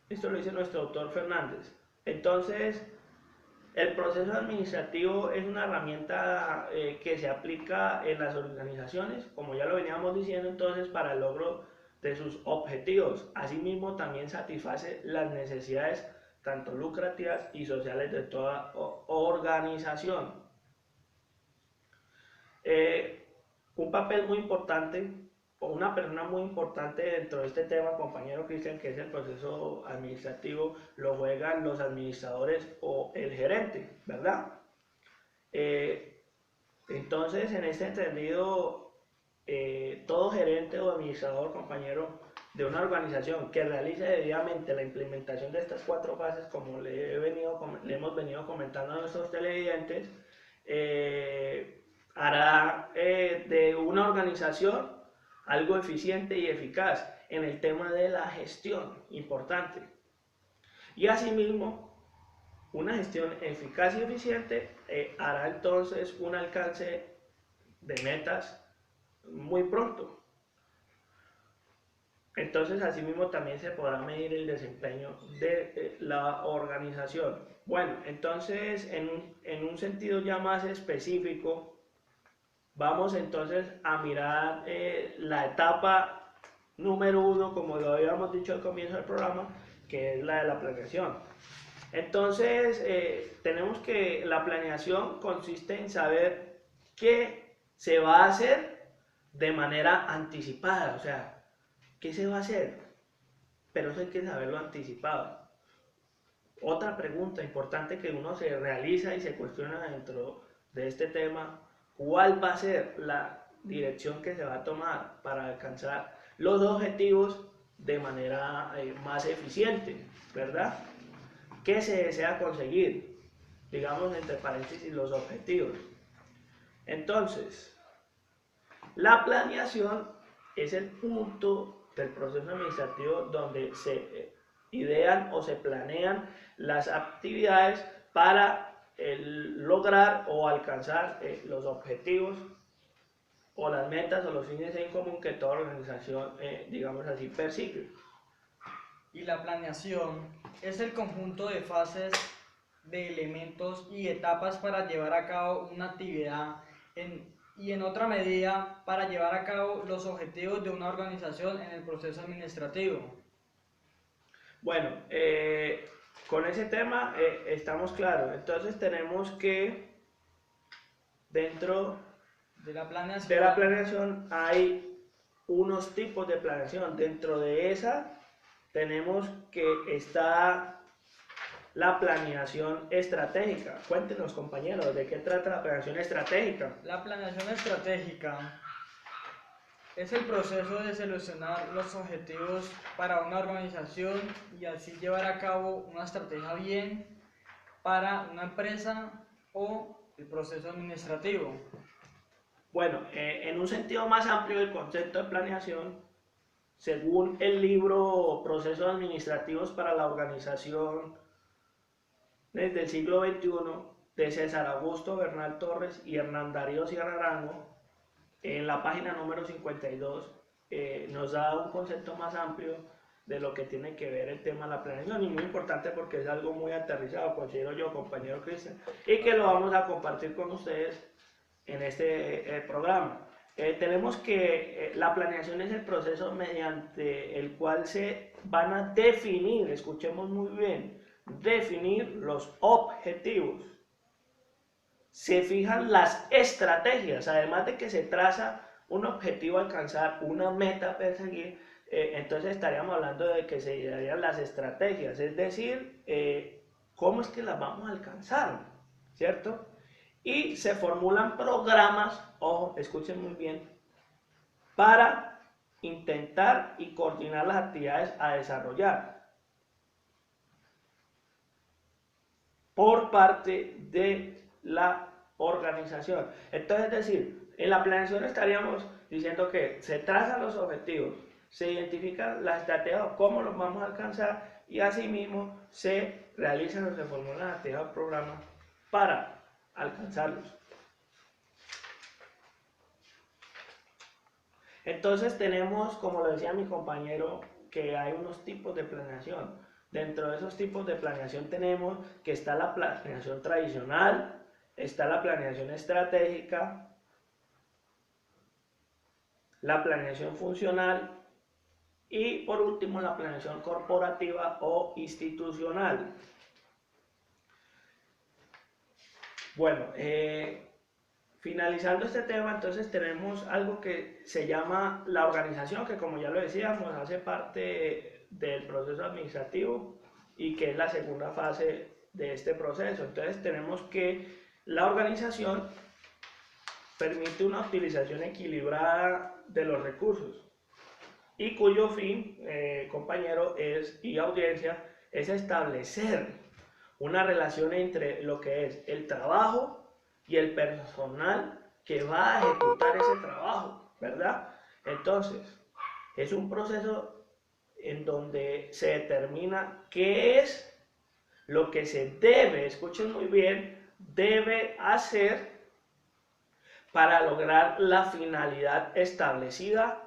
S1: Esto lo dice nuestro autor Fernández. Entonces, el proceso administrativo es una herramienta que se aplica en las organizaciones, como ya lo veníamos diciendo, entonces para el logro de sus objetivos. Asimismo, también satisface las necesidades tanto lucrativas y sociales de toda organización. Un papel muy importante, o una persona muy importante dentro de este tema, compañero Cristian, que es el proceso administrativo, lo juegan los administradores o el gerente, ¿verdad? Entonces, en este entendido, todo gerente o administrador, compañero, de una organización que realice debidamente la implementación de estas 4 fases, como le hemos venido comentando a nuestros televidentes, hará de una organización algo eficiente y eficaz en el tema de la gestión, importante. Y asimismo, una gestión eficaz y eficiente hará entonces un alcance de metas muy pronto. Entonces, asimismo, también se podrá medir el desempeño de la organización. Bueno, entonces, en un sentido ya más específico, vamos entonces a mirar la etapa número 1, como lo habíamos dicho al comienzo del programa, que es la de la planeación. Entonces, tenemos que la planeación consiste en saber qué se va a hacer de manera anticipada, o sea, ¿qué se va a hacer? Pero eso hay que saberlo anticipado. Otra pregunta importante que uno se realiza y se cuestiona dentro de este tema, ¿cuál va a ser la dirección que se va a tomar para alcanzar los objetivos de manera más eficiente, ¿verdad? ¿Qué se desea conseguir? Digamos entre paréntesis los objetivos. Entonces, la planeación es el punto del proceso administrativo donde se idean o se planean las actividades para lograr o alcanzar los objetivos o las metas o los fines en común que toda organización, digamos así, persigue.
S2: Y la planeación es el conjunto de fases, de elementos y etapas para llevar a cabo una actividad y en otra medida para llevar a cabo los objetivos de una organización en el proceso administrativo.
S1: Bueno, con ese tema estamos claros. Entonces tenemos que dentro
S2: de la
S1: planeación hay unos tipos de planeación. Dentro de esa tenemos que está la planeación estratégica. Cuéntenos, compañeros, ¿de qué trata la planeación estratégica?
S2: La planeación estratégica es el proceso de seleccionar los objetivos para una organización y así llevar a cabo una estrategia bien para una empresa o el proceso administrativo.
S1: Bueno, en un sentido más amplio del concepto de planeación, según el libro Procesos Administrativos para la Organización desde el siglo XXI, de César Augusto Bernal Torres y Hernán Darío Sierra Arango, en la página número 52, nos da un concepto más amplio de lo que tiene que ver el tema de la planeación, y muy importante porque es algo muy aterrizado, considero yo, compañero Cristian, y que lo vamos a compartir con ustedes en este programa. Tenemos que la planeación es el proceso mediante el cual se van a definir, escuchemos muy bien, definir los objetivos. Se fijan las estrategias, además de que se traza un objetivo a alcanzar, una meta a perseguir, entonces estaríamos hablando de que se darían las estrategias, es decir, cómo es que las vamos a alcanzar, ¿cierto? Y se formulan programas, ojo, escuchen muy bien, para intentar y coordinar las actividades a desarrollar por parte de la organización. Entonces, es decir, en la planeación estaríamos diciendo que se trazan los objetivos, se identifican las estrategias, cómo los vamos a alcanzar y asimismo se realizan o se formulan las actividades o programas para alcanzarlos. Entonces tenemos, como lo decía mi compañero, que hay unos tipos de planeación. Dentro de esos tipos de planeación tenemos que está la planeación tradicional, está la planeación estratégica, la planeación funcional y por último la planeación corporativa o institucional. Bueno, finalizando este tema, entonces tenemos algo que se llama la organización, que como ya lo decíamos, hace parte del proceso administrativo y que es la segunda fase de este proceso. Entonces tenemos que la organización permite una utilización equilibrada de los recursos y cuyo fin, compañero, y audiencia, es establecer una relación entre lo que es el trabajo y el personal que va a ejecutar ese trabajo, ¿verdad? Entonces, es un proceso en donde se determina qué es lo que se debe, escuchen muy bien, debe hacer para lograr la finalidad establecida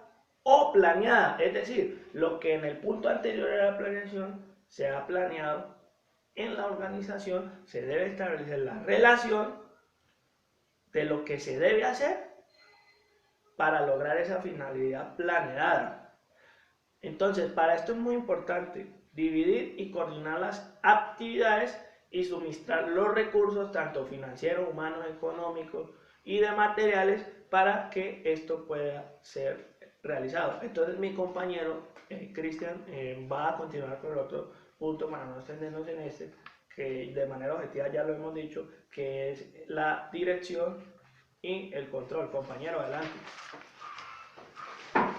S1: o planeada, es decir, lo que en el punto anterior de la planeación se ha planeado en la organización, se debe establecer la relación de lo que se debe hacer para lograr esa finalidad planeada. Entonces, para esto es muy importante dividir y coordinar las actividades y suministrar los recursos, tanto financieros, humanos, económicos y de materiales, para que esto pueda ser realizado. Entonces, mi compañero Cristian va a continuar con el otro punto para no extendernos en este, que de manera objetiva ya lo hemos dicho, que es la dirección y el control. Compañero, adelante.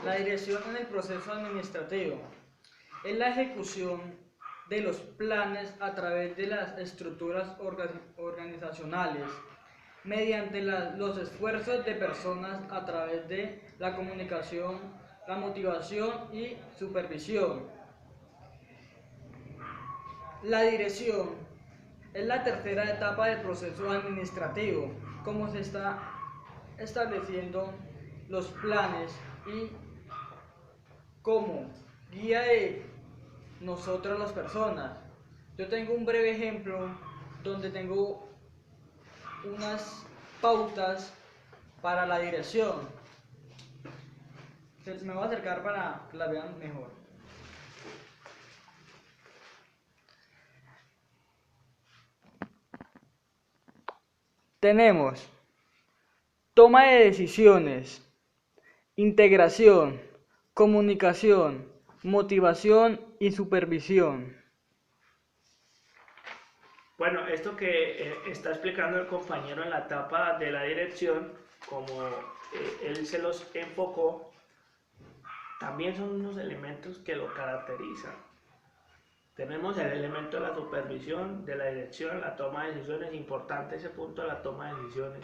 S2: La dirección en el proceso administrativo es la ejecución de los planes a través de las estructuras organizacionales, mediante los esfuerzos de personas a través de la comunicación, la motivación y supervisión. La dirección es la tercera etapa del proceso administrativo, como se está estableciendo los planes y como guía de nosotros las personas. Yo tengo un breve ejemplo donde tengo unas pautas para la dirección. Me voy a acercar para que la vean mejor. Tenemos toma de decisiones, integración, comunicación, motivación y supervisión.
S1: Bueno, esto que está explicando el compañero en la etapa de la dirección, como él se los enfocó, también son unos elementos que lo caracterizan. Tenemos el elemento de la supervisión, de la dirección, la toma de decisiones, importante ese punto de la toma de decisiones.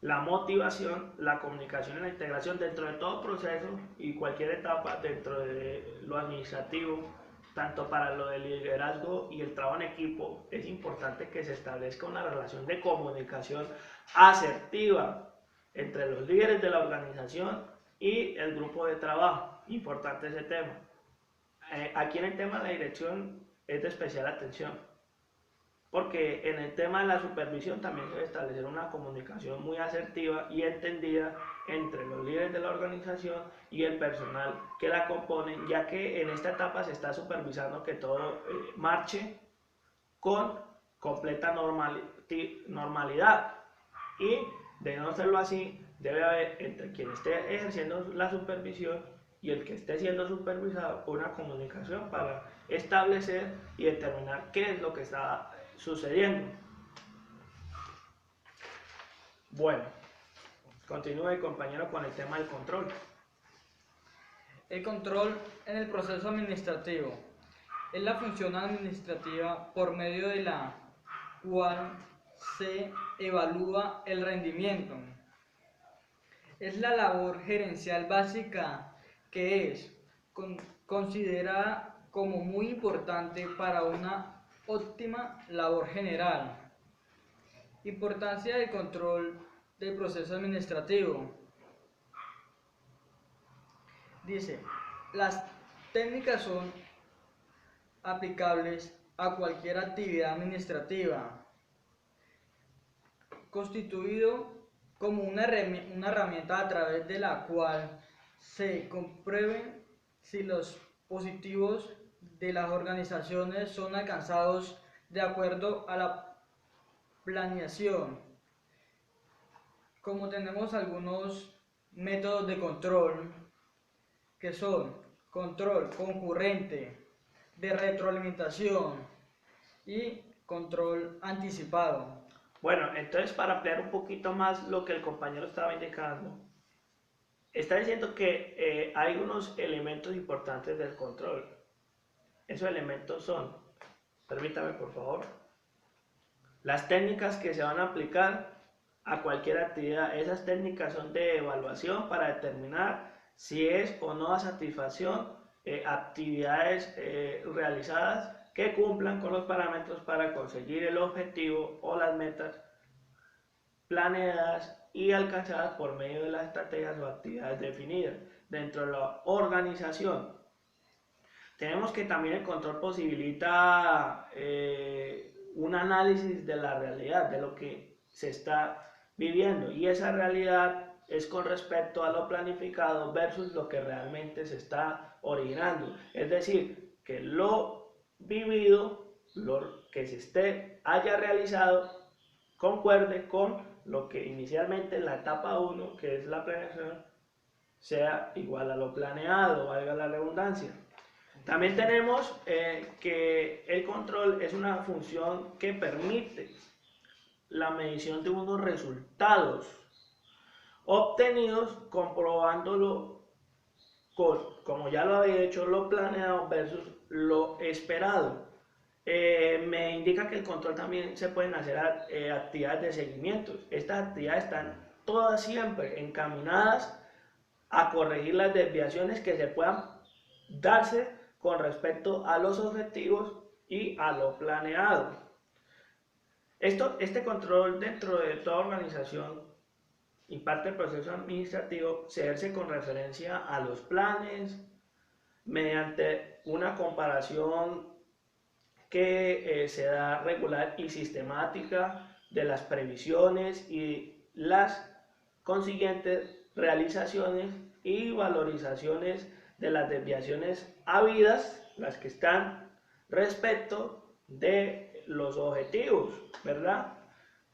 S1: La motivación, la comunicación y la integración dentro de todo proceso y cualquier etapa dentro de lo administrativo, tanto para lo del liderazgo y el trabajo en equipo, es importante que se establezca una relación de comunicación asertiva entre los líderes de la organización y el grupo de trabajo. Importante ese tema. Aquí en el tema de la dirección es de especial atención, porque en el tema de la supervisión también se debe establecer una comunicación muy asertiva y entendida entre los líderes de la organización y el personal que la componen, ya que en esta etapa se está supervisando que todo marche con completa normalidad, y de no serlo así, debe haber entre quien esté ejerciendo la supervisión y el que esté siendo supervisado una comunicación para establecer y determinar qué es lo que está sucediendo. Bueno, continúe compañero con el tema del control.
S2: El control en el proceso administrativo es la función administrativa por medio de la cual se evalúa el rendimiento. Es la labor gerencial básica que es considerada como muy importante para una óptima labor general. Importancia del control del proceso administrativo. Dice, las técnicas son aplicables a cualquier actividad administrativa, constituido como una herramienta a través de la cual se comprueben si los objetivos de las organizaciones son alcanzados de acuerdo a la planeación. Como tenemos algunos métodos de control, que son control concurrente, de retroalimentación y control anticipado.
S1: Bueno, entonces para ampliar un poquito más lo que el compañero estaba indicando, está diciendo que hay unos elementos importantes del control. Esos elementos son, permítame por favor, las técnicas que se van a aplicar a cualquier actividad. Esas técnicas son de evaluación para determinar si es o no a satisfacción actividades realizadas que cumplan con los parámetros para conseguir el objetivo o las metas planeadas y alcanzadas por medio de las estrategias o actividades definidas dentro de la organización. Tenemos que también el control posibilita un análisis de la realidad, de lo que se está viviendo, y esa realidad es con respecto a lo planificado versus lo que realmente se está originando. Es decir, que lo vivido, lo que haya realizado, concuerde con lo que inicialmente en la etapa 1, que es la planeación, sea igual a lo planeado, valga la redundancia. También tenemos que el control es una función que permite la medición de unos resultados obtenidos comprobándolo como ya lo había hecho, lo planeado versus lo esperado. Me indica que el control también se pueden hacer actividades de seguimiento. Estas actividades están todas siempre encaminadas a corregir las desviaciones que se puedan darse con respecto a los objetivos y a lo planeado. Este control dentro de toda organización y parte del proceso administrativo se ejerce con referencia a los planes, mediante una comparación que se da regular y sistemática de las previsiones y las consiguientes realizaciones y valorizaciones de las desviaciones habidas, las que están respecto de los objetivos, ¿verdad?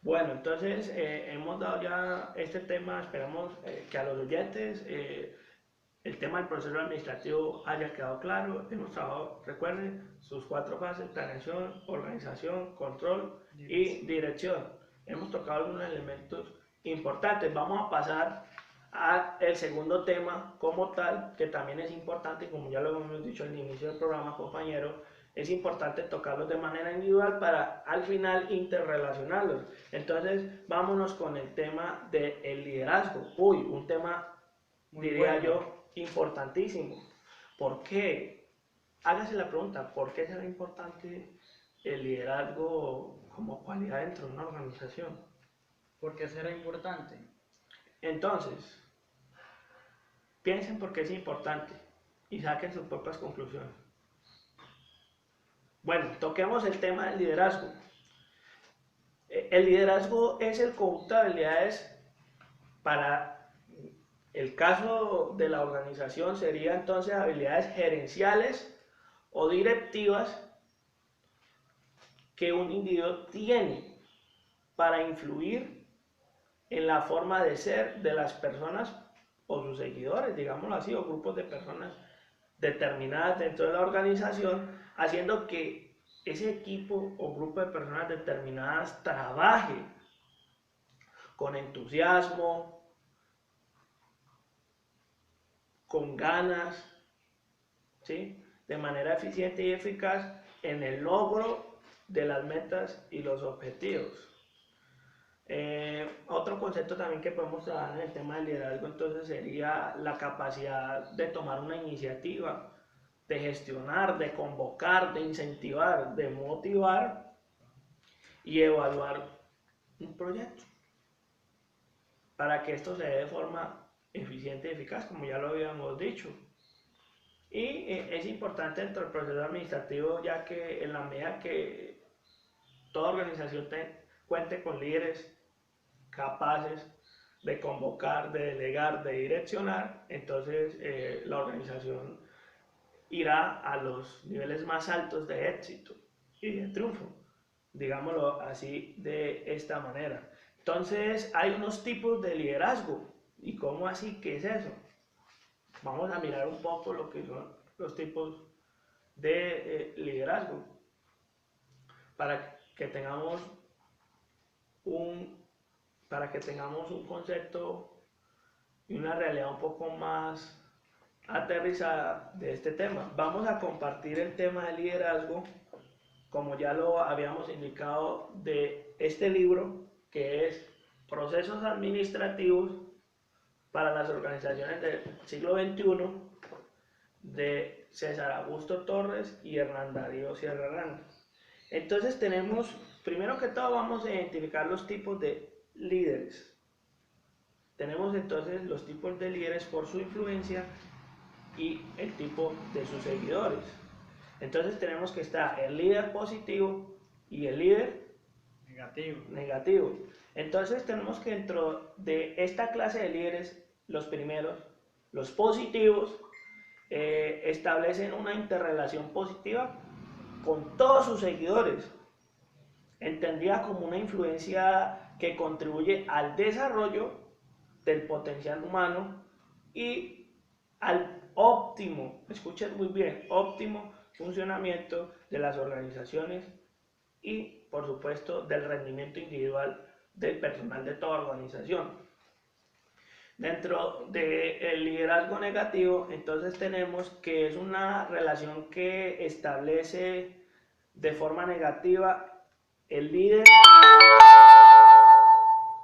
S1: Bueno, entonces hemos dado ya este tema, esperamos que a los oyentes el tema del proceso administrativo haya quedado claro. Hemos trabajado, recuerden, sus 4 fases: planeación, organización, control y dirección. Hemos tocado algunos elementos importantes. Vamos a pasar al segundo tema como tal, que también es importante, como ya lo hemos dicho al inicio del programa, compañero. Es importante tocarlos de manera individual para al final interrelacionarlos. Entonces, vámonos con el tema del liderazgo. Un tema, diría yo, importantísimo. ¿Por qué? Hágase la pregunta, ¿por qué será importante el liderazgo como cualidad dentro de una organización?
S2: ¿Por qué será importante?
S1: Entonces, piensen por qué es importante y saquen sus propias conclusiones. Bueno, toquemos el tema del liderazgo. El liderazgo es el conjunto de habilidades para el caso de la organización, sería entonces habilidades gerenciales o directivas que un individuo tiene para influir en la forma de ser de las personas o sus seguidores, digámoslo así, o grupos de personas determinadas dentro de la organización, haciendo que ese equipo o grupo de personas determinadas trabaje con entusiasmo, con ganas, ¿sí? De manera eficiente y eficaz en el logro de las metas y los objetivos. Otro concepto también que podemos trabajar en el tema del liderazgo entonces sería la capacidad de tomar una iniciativa, de gestionar, de convocar, de incentivar, de motivar y evaluar un proyecto para que esto se dé de forma eficiente y eficaz, como ya lo habíamos dicho. Y es importante dentro del proceso administrativo, ya que en la medida que toda organización cuente con líderes capaces de convocar, de delegar, de direccionar, entonces la organización irá a los niveles más altos de éxito y de triunfo, digámoslo así de esta manera. Entonces hay unos tipos de liderazgo. ¿Y cómo así? ¿Qué es eso? Vamos a mirar un poco lo que son los tipos de liderazgo para que tengamos un concepto y una realidad un poco más aterrizada de este tema. Vamos a compartir el tema del liderazgo, como ya lo habíamos indicado, de este libro que es Procesos Administrativos para las Organizaciones del siglo XXI, de César Augusto Torres y Hernán Darío Sierra Ranz. Entonces tenemos, primero que todo vamos a identificar los tipos de líderes. Tenemos entonces los tipos de líderes por su influencia y el tipo de sus seguidores. Entonces tenemos que estar el líder positivo y el líder negativo. Entonces tenemos que dentro de esta clase de líderes, los primeros, los positivos, establecen una interrelación positiva con todos sus seguidores, entendida como una influencia que contribuye al desarrollo del potencial humano y al óptimo, escuchen muy bien, óptimo funcionamiento de las organizaciones y, por supuesto, del rendimiento individual del personal de toda organización. Dentro del liderazgo negativo, entonces tenemos que es una relación que establece de forma negativa el líder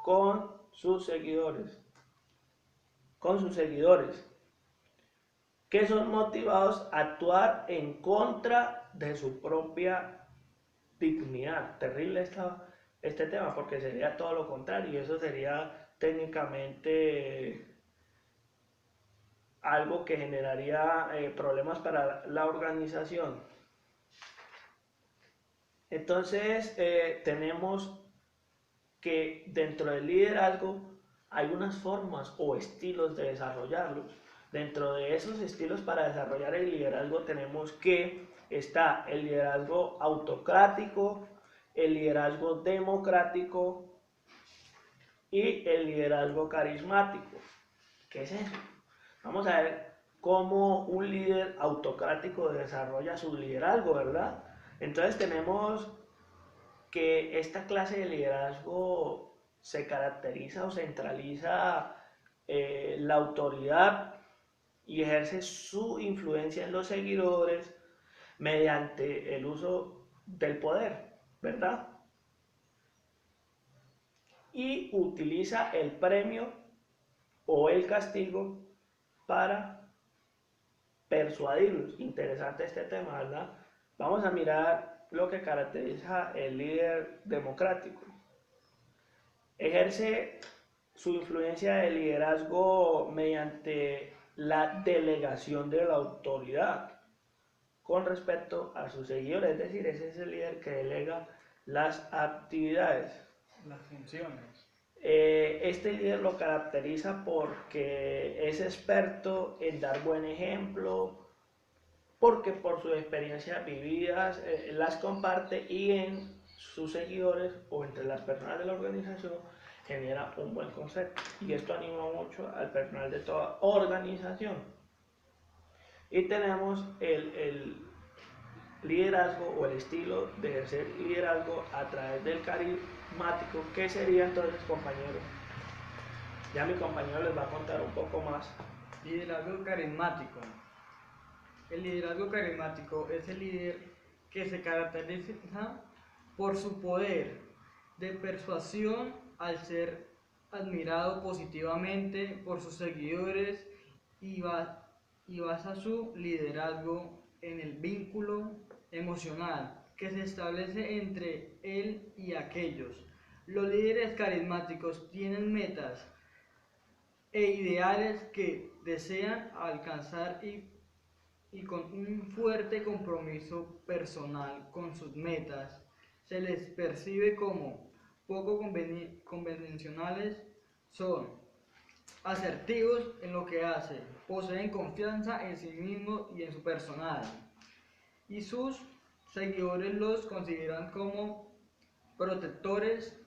S1: con sus seguidores. Que son motivados a actuar en contra de su propia dignidad. Terrible este tema, porque sería todo lo contrario, y eso sería técnicamente algo que generaría problemas para la organización. Entonces tenemos que dentro del liderazgo hay unas formas o estilos de desarrollarlos. Dentro de esos estilos para desarrollar el liderazgo tenemos que está el liderazgo autocrático, el liderazgo democrático y el liderazgo carismático. ¿Qué es eso? Vamos a ver cómo un líder autocrático desarrolla su liderazgo, ¿verdad? Entonces tenemos que esta clase de liderazgo se caracteriza o centraliza la autoridad y ejerce su influencia en los seguidores mediante el uso del poder, ¿verdad? Y utiliza el premio o el castigo para persuadirlos. Interesante este tema, ¿verdad? Vamos a mirar lo que caracteriza el líder democrático. Ejerce su influencia de liderazgo mediante la delegación de la autoridad con respecto a sus seguidores, es decir, ese es el líder que delega las actividades,
S2: las funciones.
S1: Este líder lo caracteriza porque es experto en dar buen ejemplo, porque por sus experiencias vividas las comparte y en sus seguidores o entre las personas de la organización genera un buen concepto. Y esto anima mucho al personal de toda organización. Y tenemos el liderazgo o el estilo de ejercer liderazgo a través del carismático, que sería entonces, compañeros, ya mi compañero les va a contar un poco más.
S2: Liderazgo carismático. El liderazgo carismático es el líder que se caracteriza por su poder de persuasión al ser admirado positivamente por sus seguidores y basa su liderazgo en el vínculo emocional que se establece entre él y aquellos. Los líderes carismáticos tienen metas e ideales que desean alcanzar y con un fuerte compromiso personal con sus metas, se les percibe como poco convencionales, son asertivos en lo que hacen, poseen confianza en sí mismos y en su personal, y sus seguidores los consideran como protectores.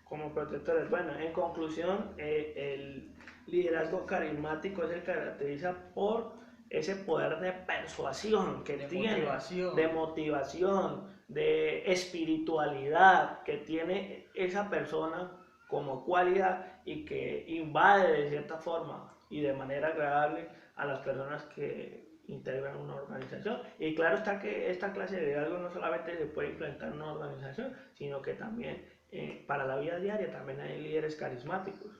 S1: Como protectores. Bueno, en conclusión, el liderazgo carismático se caracteriza por ese poder de persuasión que tiene, de motivación, de espiritualidad que tiene esa persona como cualidad y que invade de cierta forma y de manera agradable a las personas que integran una organización. Y claro está que esta clase de liderazgo no solamente se puede implementar en una organización, sino que también para la vida diaria también hay líderes carismáticos,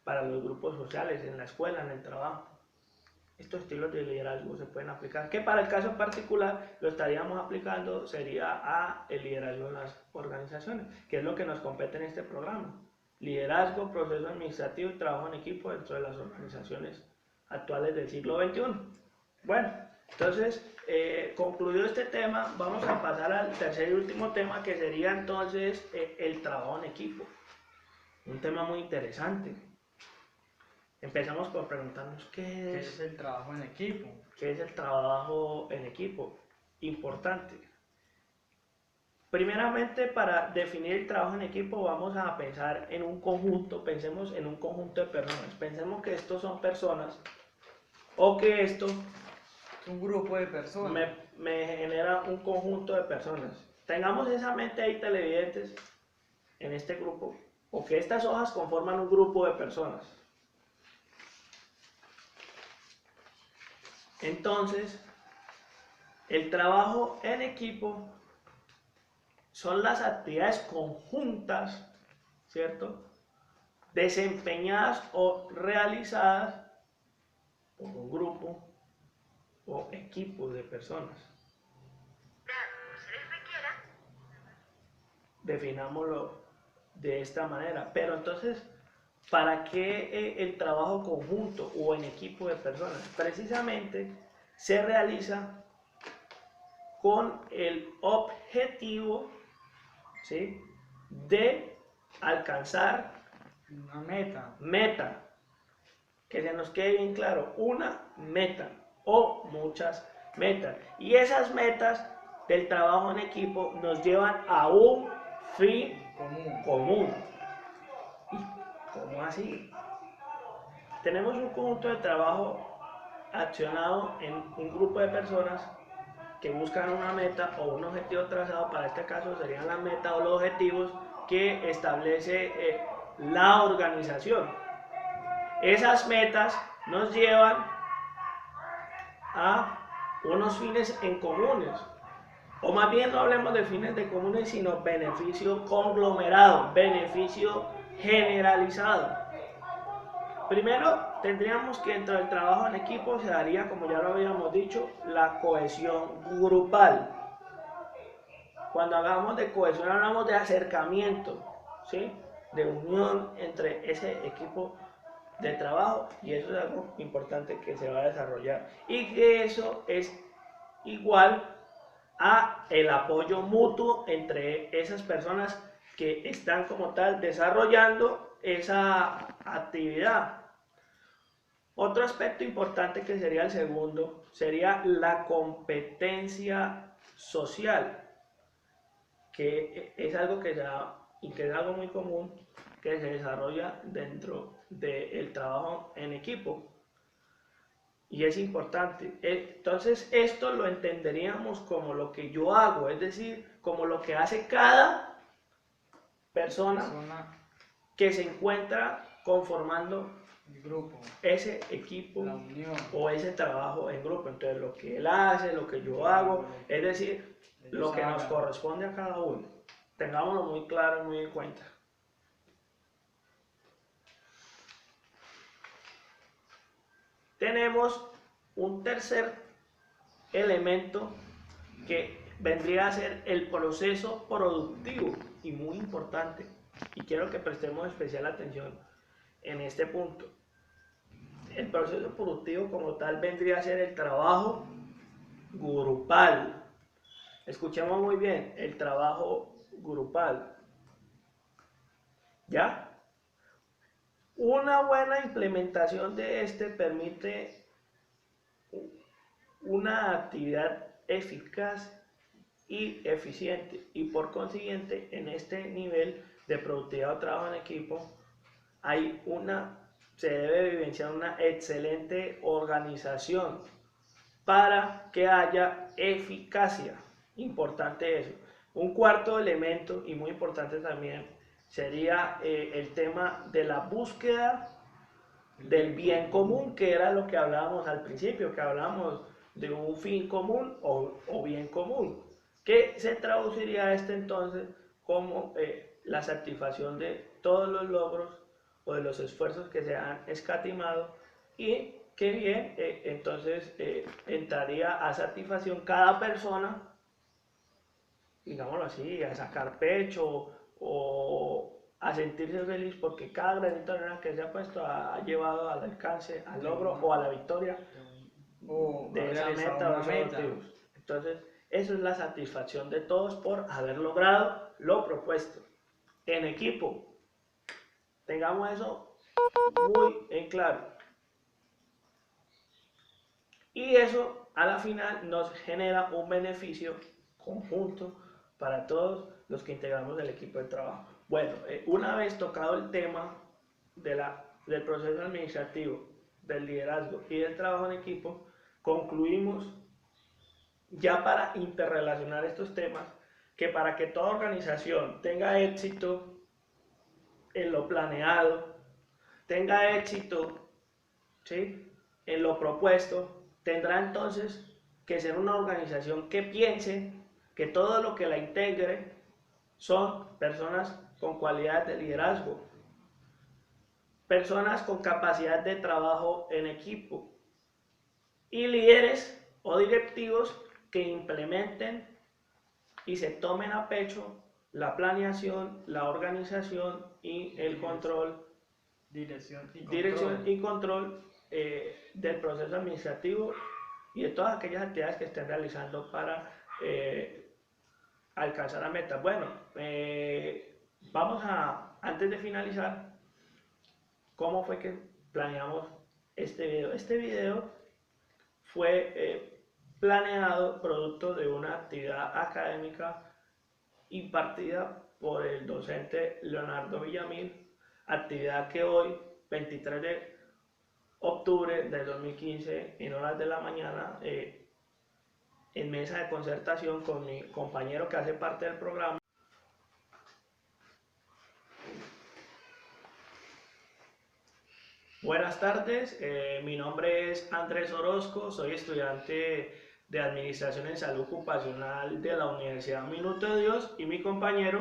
S1: para los grupos sociales, en la escuela, en el trabajo. Estos estilos de liderazgo se pueden aplicar, que para el caso particular lo estaríamos aplicando sería a el liderazgo en las organizaciones, que es lo que nos compete en este programa. Liderazgo, proceso administrativo y trabajo en equipo dentro de las organizaciones actuales del siglo XXI. Bueno, entonces, concluido este tema, vamos a pasar al tercer y último tema, que sería entonces el trabajo en equipo. Un tema muy interesante. Empezamos por preguntarnos
S2: ¿Qué es el trabajo en equipo?
S1: ¿Qué es el trabajo en equipo? Importante. Primeramente, para definir el trabajo en equipo, vamos a pensar en un conjunto, pensemos en un conjunto de personas. Pensemos que estos son personas o que esto
S2: un grupo de personas.
S1: Me genera un conjunto de personas. Tengamos esa mente ahí, televidentes, en este grupo, o que estas hojas conforman un grupo de personas. Entonces, el trabajo en equipo son las actividades conjuntas, ¿cierto?, desempeñadas o realizadas por un grupo o equipo de personas. Definámoslo de esta manera. Pero entonces, ¿para qué el trabajo conjunto o en equipo de personas? Precisamente se realiza con el objetivo, ¿sí?, de alcanzar
S2: una
S1: meta. Que se nos quede bien claro, una meta o muchas metas. Y esas metas del trabajo en equipo nos llevan a un fin común. ¿Y cómo así? Tenemos un conjunto de trabajo accionado en un grupo de personas que buscan una meta o un objetivo trazado. Para este caso serían las metas o los objetivos que establece la organización. Esas metas nos llevan a unos fines en comunes, o más bien no hablemos de fines de comunes, sino beneficio conglomerado, beneficio generalizado. Primero tendríamos que dentro del trabajo en equipo se daría, como ya lo habíamos dicho, la cohesión grupal. Cuando hablamos de cohesión hablamos de acercamiento, ¿sí?, de unión entre ese equipo de trabajo, y eso es algo importante que se va a desarrollar, y que eso es igual a el apoyo mutuo entre esas personas que están como tal desarrollando esa actividad. Otro aspecto importante, que sería el segundo, sería la competencia social, que es algo que se va y que es algo muy común que se desarrolla dentro del trabajo en equipo. Y es importante. Entonces esto lo entenderíamos como lo que yo hago, es decir, como lo que hace cada persona que se encuentra conformando
S2: el grupo,
S1: ese equipo
S2: la unión,
S1: o ese trabajo en grupo. Entonces lo que él hace, lo que yo hago, es decir, lo que nos corresponde a cada uno. Tengámoslo muy claro y muy en cuenta. Tenemos un tercer elemento que vendría a ser el proceso productivo y muy importante, y quiero que prestemos especial atención en este punto. El proceso productivo como tal vendría a ser el trabajo grupal. Escuchemos muy bien, el trabajo grupal. ¿Ya? Una buena implementación de este permite una actividad eficaz y eficiente, y por consiguiente en este nivel de productividad o trabajo en equipo se debe vivenciar una excelente organización para que haya eficacia. Importante eso. Un cuarto elemento y muy importante también sería el tema de la búsqueda del bien común, que era lo que hablábamos al principio, que hablábamos de un fin común o bien común, que se traduciría entonces como la satisfacción de todos los logros o de los esfuerzos que se han escatimado, y que bien entonces entraría a satisfacción cada persona, digámoslo así, a sacar pecho o a sentirse feliz porque cada granito de arena que se ha puesto ha llevado al alcance, al logro o a la victoria de esa meta o esos objetivos. Entonces, eso es la satisfacción de todos por haber logrado lo propuesto. En equipo, tengamos eso muy en claro. Y eso a la final nos genera un beneficio conjunto para todos los que integramos el equipo de trabajo. Bueno, una vez tocado el tema del proceso administrativo, del liderazgo y del trabajo en equipo, concluimos ya para interrelacionar estos temas que para que toda organización tenga éxito en lo planeado, tenga éxito, ¿sí?, en lo propuesto, tendrá entonces que ser una organización que piense que todo lo que la integre son personas con cualidades de liderazgo, personas con capacidad de trabajo en equipo y líderes o directivos que implementen y se tomen a pecho la planeación, la organización y el control, dirección y control del proceso administrativo y de todas aquellas actividades que estén realizando para alcanzar la meta. Bueno, vamos a, antes de finalizar, ¿cómo fue que planeamos este video? Este video fue planeado producto de una actividad académica impartida por el docente Leonardo Villamil, actividad que hoy, 23 de octubre del 2015, en horas de la mañana, en mesa de concertación con mi compañero que hace parte del programa. Buenas tardes, mi nombre es Andrés Orozco, soy estudiante de Administración en Salud Ocupacional de la Universidad Minuto de Dios, y mi compañero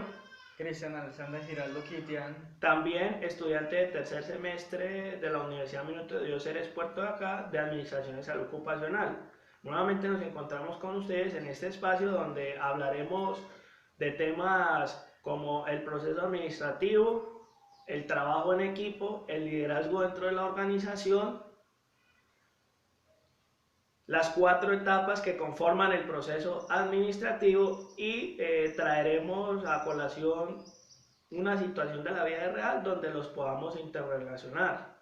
S2: Cristian Alexander Giraldo Kitian,
S1: también estudiante de tercer semestre de la Universidad Minuto de Dios, Eres Puerto de Acá, de Administración en Salud Ocupacional. Nuevamente nos encontramos con ustedes en este espacio donde hablaremos de temas como el proceso administrativo, el trabajo en equipo, el liderazgo dentro de la organización, las 4 etapas que conforman el proceso administrativo, y traeremos a colación una situación de la vida real donde los podamos interrelacionar.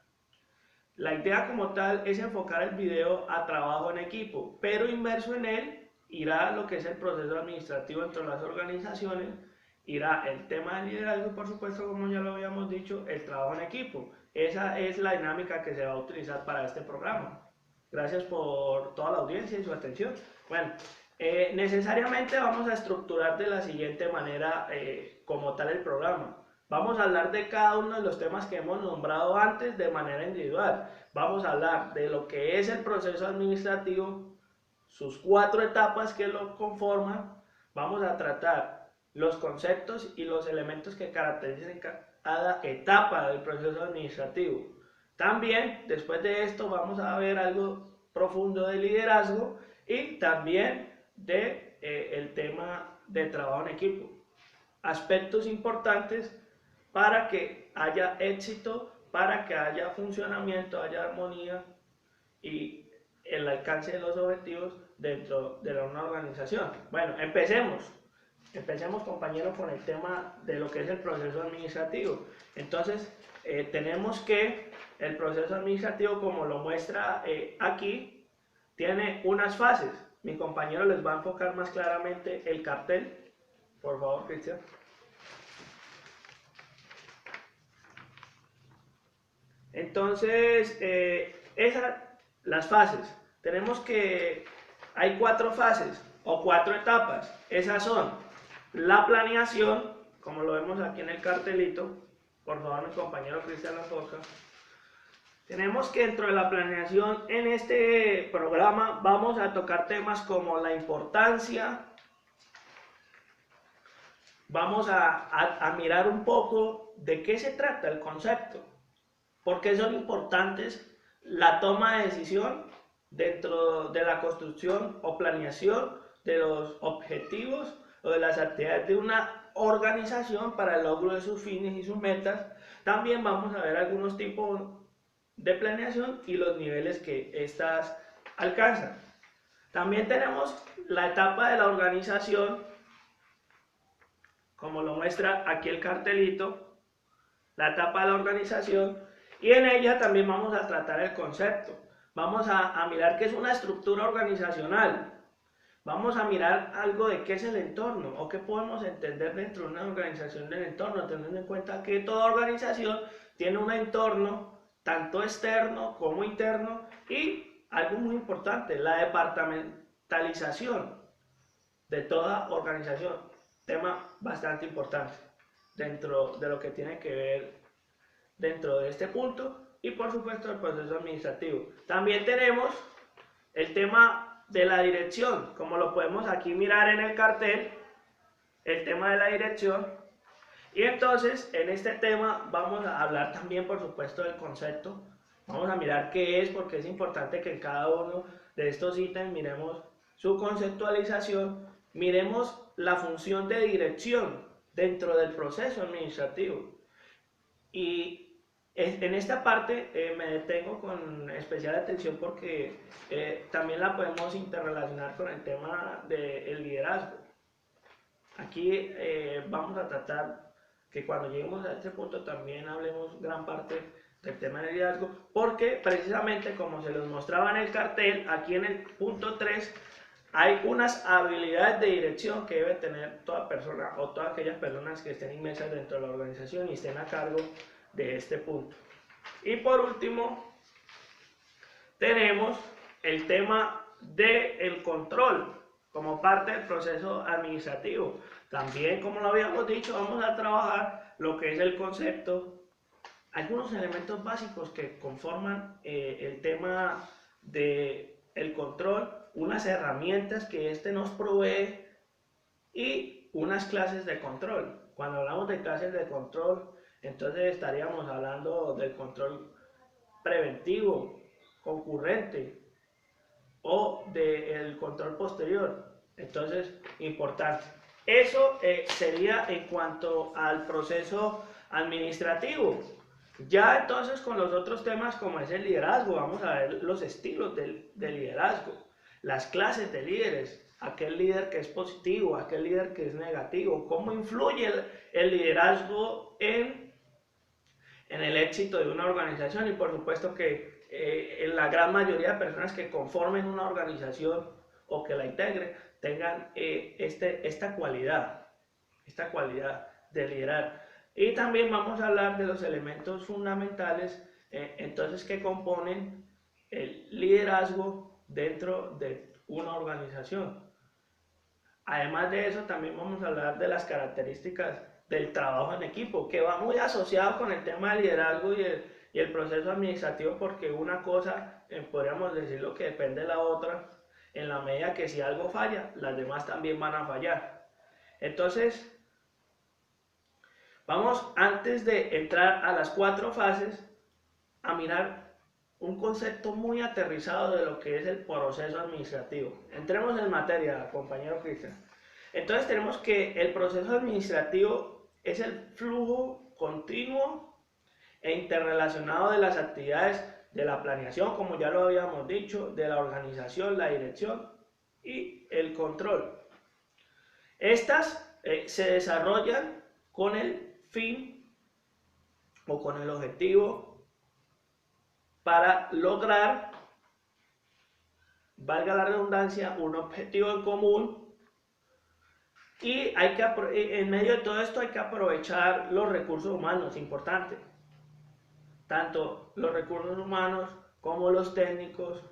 S1: La idea como tal es enfocar el video a trabajo en equipo, pero inmerso en él irá lo que es el proceso administrativo dentro de las organizaciones, irá el tema del liderazgo y por supuesto, como ya lo habíamos dicho, el trabajo en equipo. Esa es la dinámica que se va a utilizar para este programa. Gracias por toda la audiencia y su atención. Bueno, necesariamente vamos a estructurar de la siguiente manera como tal el programa. Vamos a hablar de cada uno de los temas que hemos nombrado antes de manera individual. Vamos a hablar de lo que es el proceso administrativo, sus 4 etapas que lo conforman. Vamos a tratar los conceptos y los elementos que caracterizan cada etapa del proceso administrativo. También, después de esto, vamos a ver algo profundo de liderazgo y también de el tema de trabajo en equipo. Aspectos importantes para que haya éxito, para que haya funcionamiento, haya armonía y el alcance de los objetivos dentro de una organización. Bueno, empecemos. Empecemos, compañeros, con el tema de lo que es el proceso administrativo. Entonces, tenemos que el proceso administrativo, como lo muestra aquí, tiene unas fases. Mi compañero les va a enfocar más claramente el cartel. Por favor, Cristian. Entonces, las fases. Tenemos que hay 4 fases o 4 etapas. Esas son la planeación, como lo vemos aquí en el cartelito. Por favor, mi compañero Cristian la enfoca. Tenemos que dentro de la planeación en este programa vamos a tocar temas como la importancia. Vamos a mirar un poco de qué se trata el concepto. ¿Por qué son importantes la toma de decisión dentro de la construcción o planeación de los objetivos o de las actividades de una organización para el logro de sus fines y sus metas? También vamos a ver algunos tipos de planeación y los niveles que éstas alcanzan. También tenemos la etapa de la organización, como lo muestra aquí el cartelito, la etapa de la organización. Y en ella también vamos a tratar el concepto. Vamos a mirar qué es una estructura organizacional. Vamos a mirar algo de qué es el entorno o qué podemos entender dentro de una organización del entorno, teniendo en cuenta que toda organización tiene un entorno, tanto externo como interno, y algo muy importante, la departamentalización de toda organización. Tema bastante importante dentro de lo que tiene que ver dentro de este punto y por supuesto el proceso administrativo. También tenemos el tema de la dirección, como lo podemos aquí mirar en el cartel, el tema de la dirección. Y entonces en este tema vamos a hablar también por supuesto del concepto. Vamos a mirar qué es, porque es importante que en cada uno de estos ítems miremos su conceptualización, miremos la función de dirección dentro del proceso administrativo. Y en esta parte me detengo con especial atención porque también la podemos interrelacionar con el tema del liderazgo. Aquí vamos a tratar que cuando lleguemos a este punto también hablemos gran parte del tema del liderazgo, porque precisamente como se los mostraba en el cartel, aquí en el punto 3 hay unas habilidades de dirección que debe tener toda persona o todas aquellas personas que estén inmersas dentro de la organización y estén a cargo de este punto. Y por último, tenemos el tema del control como parte del proceso administrativo. También, como lo habíamos dicho, vamos a trabajar lo que es el concepto, algunos elementos básicos que conforman el tema del control, unas herramientas que este nos provee y unas clases de control. Cuando hablamos de clases de control, entonces estaríamos hablando del control preventivo, concurrente o del control posterior. Entonces, importante. Eso sería en cuanto al proceso administrativo. Ya entonces con los otros temas como es el liderazgo, vamos a ver los estilos del liderazgo, las clases de líderes, aquel líder que es positivo, aquel líder que es negativo, cómo influye el liderazgo en el éxito de una organización y por supuesto que en la gran mayoría de personas que conformen una organización o que la integren tengan esta cualidad. esta cualidad de liderar. Y también vamos a hablar de los elementos fundamentales, entonces, que componen el liderazgo dentro de una organización. Además de eso, también vamos a hablar de las características del trabajo en equipo, que va muy asociado con el tema del liderazgo y el proceso administrativo, porque una cosa, podríamos decirlo, que depende de la otra, en la medida que si algo falla, las demás también van a fallar. Entonces, vamos, antes de entrar a las 4 fases, a mirar un concepto muy aterrizado de lo que es el proceso administrativo. Entremos en materia, compañero Cristian. Entonces tenemos que el proceso administrativo es el flujo continuo e interrelacionado de las actividades de la planeación, como ya lo habíamos dicho, de la organización, la dirección y el control. Estas se desarrollan con el fin o con el objetivo para lograr, valga la redundancia, un objetivo en común. Y en medio de todo esto hay que aprovechar los recursos humanos, importante. Tanto los recursos humanos como los técnicos,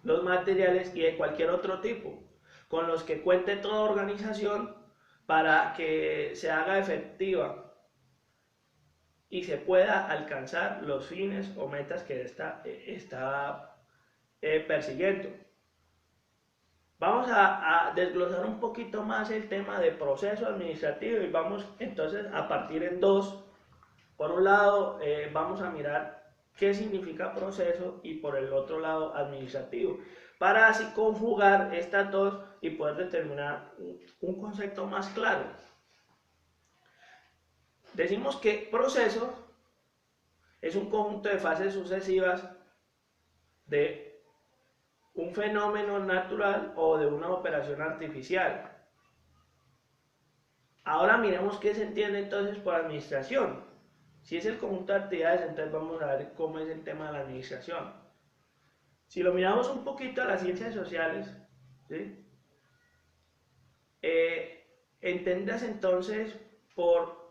S1: los materiales y de cualquier otro tipo, con los que cuente toda organización para que se haga efectiva y se pueda alcanzar los fines o metas que está persiguiendo. Vamos a desglosar un poquito más el tema de proceso administrativo y vamos entonces a partir en dos. Por un lado, vamos a mirar qué significa proceso y por el otro lado administrativo, para así conjugar estas dos y poder determinar un concepto más claro. Decimos que proceso es un conjunto de fases sucesivas de un fenómeno natural o de una operación artificial. Ahora miremos qué se entiende entonces por administración. Si es el conjunto de actividades, entonces vamos a ver cómo es el tema de la administración. Si lo miramos un poquito a las ciencias sociales, ¿sí? Entendas entonces por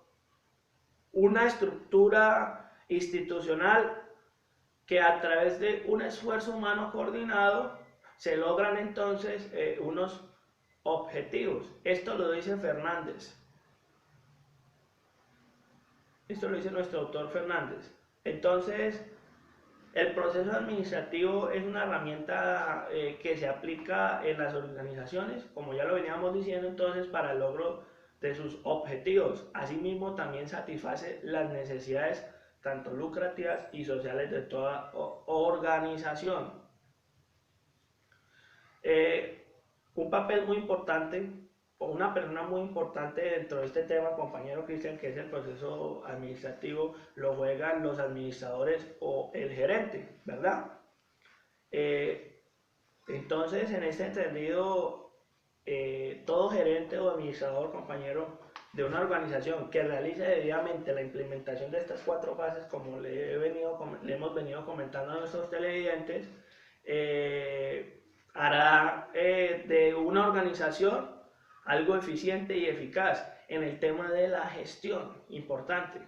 S1: una estructura institucional que a través de un esfuerzo humano coordinado se logran entonces unos objetivos. Esto lo dice Fernández. Esto lo dice nuestro doctor Fernández. Entonces, el proceso administrativo es una herramienta que se aplica en las organizaciones, como ya lo veníamos diciendo, entonces, para el logro de sus objetivos. Asimismo, también satisface las necesidades tanto lucrativas y sociales de toda organización. Un papel muy importante, o una persona muy importante dentro de este tema, compañero Cristian, que es el proceso administrativo, lo juegan los administradores o el gerente, ¿verdad? Entonces, en este entendido, todo gerente o administrador, compañero, de una organización que realice debidamente la implementación de estas 4 fases, como le hemos venido comentando a nuestros televidentes, hará de una organización algo eficiente y eficaz en el tema de la gestión, importante.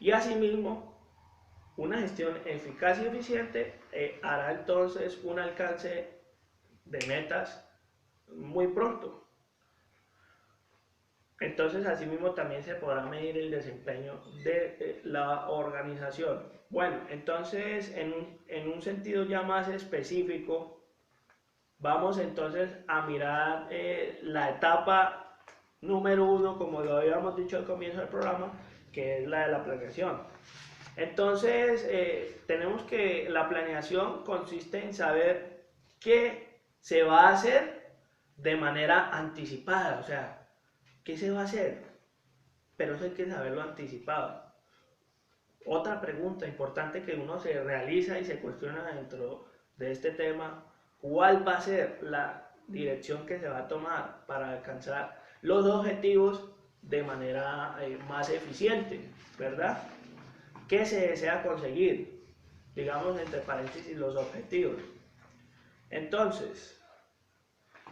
S1: Y asimismo, una gestión eficaz y eficiente hará entonces un alcance de metas muy pronto. Entonces, asimismo, también se podrá medir el desempeño de la organización. Bueno, entonces, en un sentido ya más específico, vamos entonces a mirar la etapa número 1, como lo habíamos dicho al comienzo del programa, que es la de la planeación. Entonces, tenemos que la planeación consiste en saber qué se va a hacer de manera anticipada, o sea, ¿qué se va a hacer? Pero eso hay que saberlo anticipado. Otra pregunta importante que uno se realiza y se cuestiona dentro de este tema, ¿cuál va a ser la dirección que se va a tomar para alcanzar los objetivos de manera más eficiente, ¿verdad? ¿Qué se desea conseguir? Digamos entre paréntesis los objetivos. Entonces,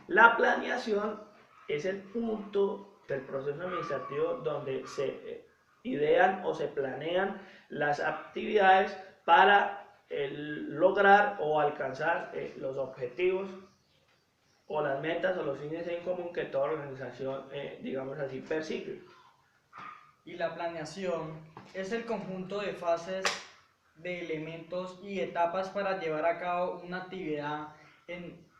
S1: la planeación es el punto del proceso administrativo donde se idean o se planean las actividades para lograr o alcanzar los objetivos o las metas o los fines en común que toda organización, digamos así, persigue.
S2: Y la planeación es el conjunto de fases, de elementos y etapas para llevar a cabo una actividad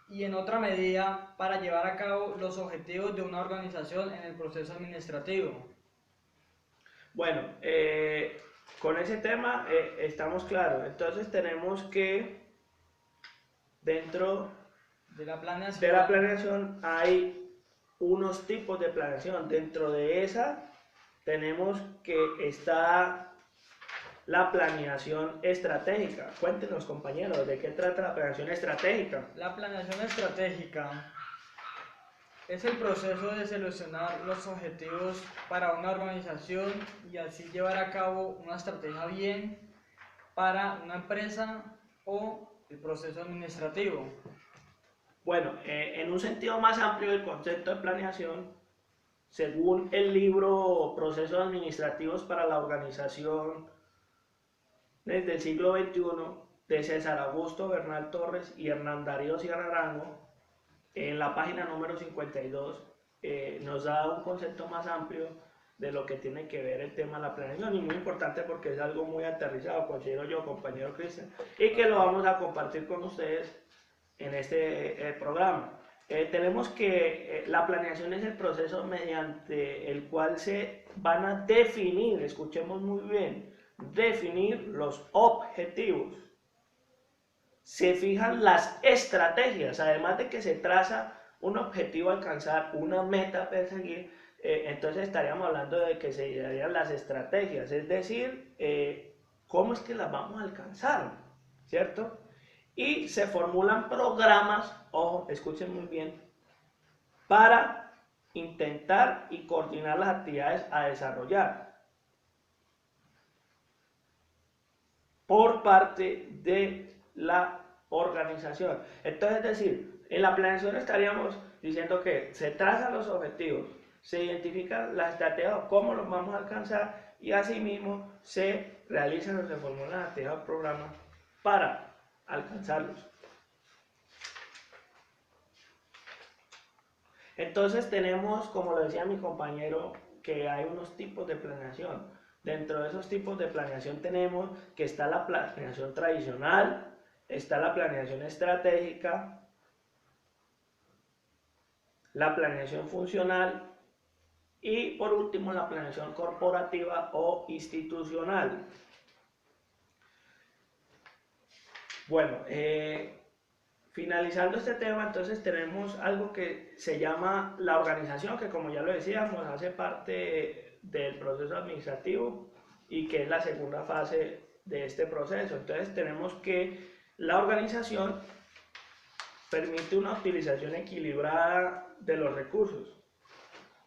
S2: y en otra medida para llevar a cabo los objetivos de una organización en el proceso administrativo.
S1: Bueno, con ese tema estamos claros. Entonces tenemos que dentro
S2: de la
S1: planeación hay unos tipos de planeación. Dentro de esa tenemos que está la planeación estratégica. Cuéntenos, compañeros, ¿de qué trata la planeación estratégica?
S2: La planeación estratégica es el proceso de seleccionar los objetivos para una organización y así llevar a cabo una estrategia bien para una empresa o el proceso administrativo.
S1: Bueno, en un sentido más amplio del concepto de planeación, según el libro Procesos Administrativos para la Organización desde el siglo XXI de César Augusto Bernal Torres y Hernán Darío Sierra Arango, en la página número 52 nos da un concepto más amplio de lo que tiene que ver el tema de la planeación y muy importante porque es algo muy aterrizado, considero yo, compañero Cristian, y que lo vamos a compartir con ustedes en este programa. Tenemos que la planeación es el proceso mediante el cual se van a definir, escuchemos muy bien, definir los objetivos. Se fijan las estrategias, además de que se traza un objetivo a alcanzar, una meta a perseguir, entonces estaríamos hablando de que se darían las estrategias, es decir, cómo es que las vamos a alcanzar, ¿cierto? Y se formulan programas, ojo, escuchen muy bien, para intentar y coordinar las actividades a desarrollar por parte de la organización. Entonces, es decir, en la planeación estaríamos diciendo que se trazan los objetivos, se identifican las estrategias, cómo los vamos a alcanzar y asimismo se realizan o se formulan las actividades o programas para alcanzarlos. Entonces tenemos, como lo decía mi compañero, que hay unos tipos de planeación. Dentro de esos tipos de planeación tenemos que está la planeación tradicional, está la planeación estratégica, la planeación funcional y por último la planeación corporativa o institucional. Bueno, finalizando este tema, entonces tenemos algo que se llama la organización, que como ya lo decíamos, hace parte del proceso administrativo y que es la segunda fase de este proceso. Entonces tenemos que la organización permite una utilización equilibrada de los recursos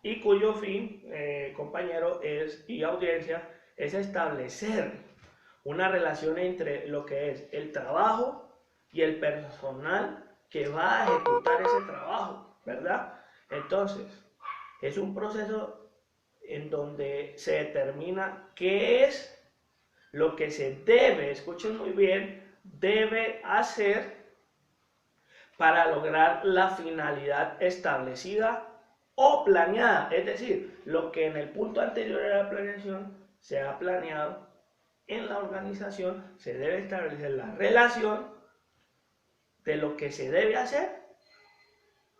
S1: y cuyo fin, compañero, y audiencia, es establecer una relación entre lo que es el trabajo y el personal que va a ejecutar ese trabajo, ¿verdad? Entonces, es un proceso en donde se determina qué es lo que se debe, escuchen muy bien, debe hacer para lograr la finalidad establecida o planeada, es decir, lo que en el punto anterior de la planeación se ha planeado en la organización, se debe establecer la relación de lo que se debe hacer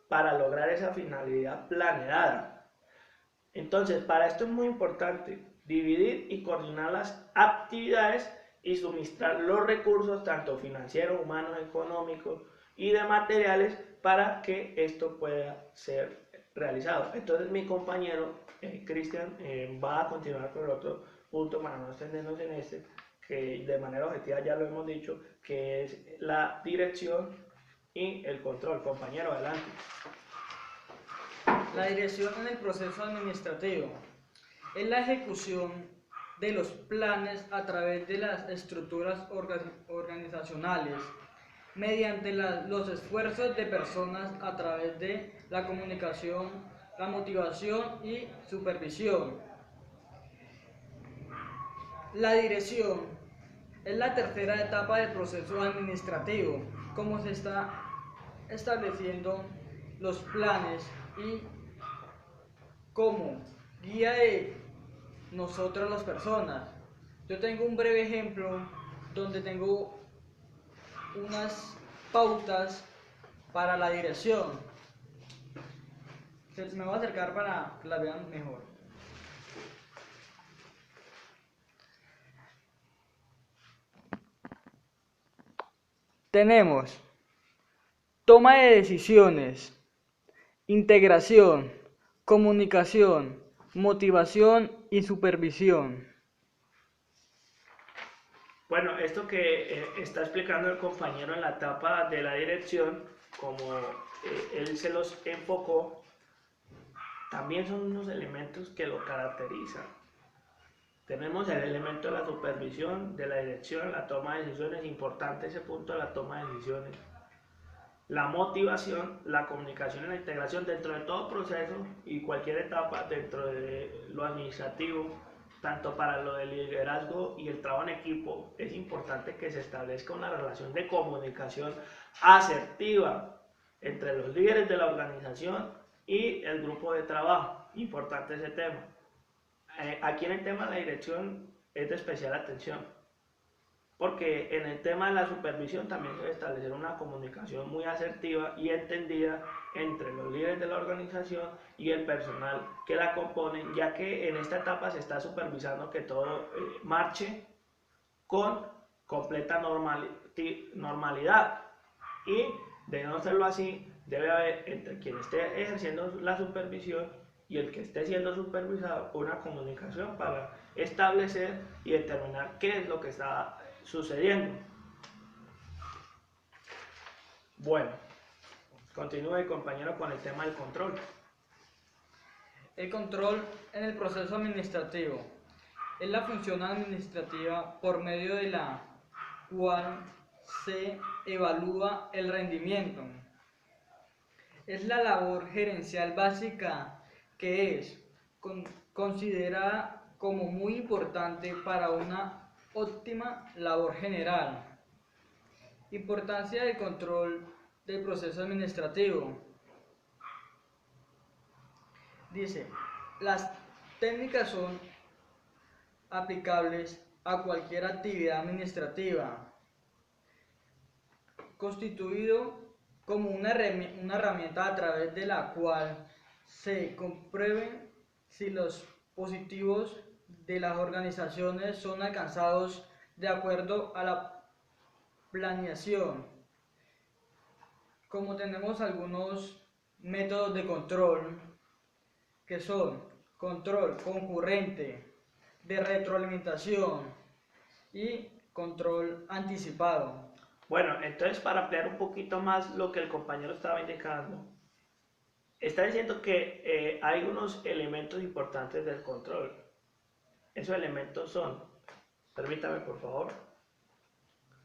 S1: para lograr esa finalidad planeada. Entonces, para esto es muy importante dividir y coordinar las actividades y suministrar los recursos, tanto financieros, humanos, económicos y de materiales, para que esto pueda ser realizado. Entonces, mi compañero Cristian va a continuar con el otro punto para no extendernos en este, que de manera objetiva ya lo hemos dicho, que es la dirección y el control. Compañero, adelante.
S2: La dirección en el proceso administrativo es la ejecución de los planes a través de las estructuras organizacionales, mediante los esfuerzos de personas a través de la comunicación, la motivación y supervisión. La dirección es la tercera etapa del proceso administrativo, como se está estableciendo los planes y como guía de nosotros las personas. Yo tengo un breve ejemplo donde tengo unas pautas para la dirección. Me voy a acercar para que la vean mejor. Tenemos toma de decisiones, integración, comunicación, motivación y supervisión.
S1: Bueno, esto que está explicando el compañero en la etapa de la dirección, como él se los enfocó, también son unos elementos que lo caracterizan. Tenemos el elemento de la supervisión, de la dirección, la toma de decisiones, importante ese punto de la toma de decisiones. La motivación, la comunicación y la integración dentro de todo proceso y cualquier etapa dentro de lo administrativo, tanto para lo del liderazgo y el trabajo en equipo, es importante que se establezca una relación de comunicación asertiva entre los líderes de la organización y el grupo de trabajo. Importante ese tema. Aquí en el tema de la dirección es de especial atención, porque en el tema de la supervisión también se debe establecer una comunicación muy asertiva y entendida entre los líderes de la organización y el personal que la componen, ya que en esta etapa se está supervisando que todo marche con completa normalidad, y de no serlo así, debe haber entre quien esté ejerciendo la supervisión y el que esté siendo supervisado una comunicación para establecer y determinar qué es lo que está sucediendo. Bueno, continúe compañero con el tema del control.
S2: El control en el proceso administrativo es la función administrativa por medio de la cual se evalúa el rendimiento. Es la labor gerencial básica que es considerada como muy importante para una óptima labor general. Importancia del control del proceso administrativo. Dice, las técnicas son aplicables a cualquier actividad administrativa, constituido como una herramienta a través de la cual se comprueben si los objetivos de las organizaciones son alcanzados de acuerdo a la planeación. Como tenemos algunos métodos de control, que son control concurrente, de retroalimentación y control anticipado.
S1: Bueno, entonces para ampliar un poquito más lo que el compañero estaba indicando, está diciendo que hay unos elementos importantes del control. Esos elementos son, permítame por favor,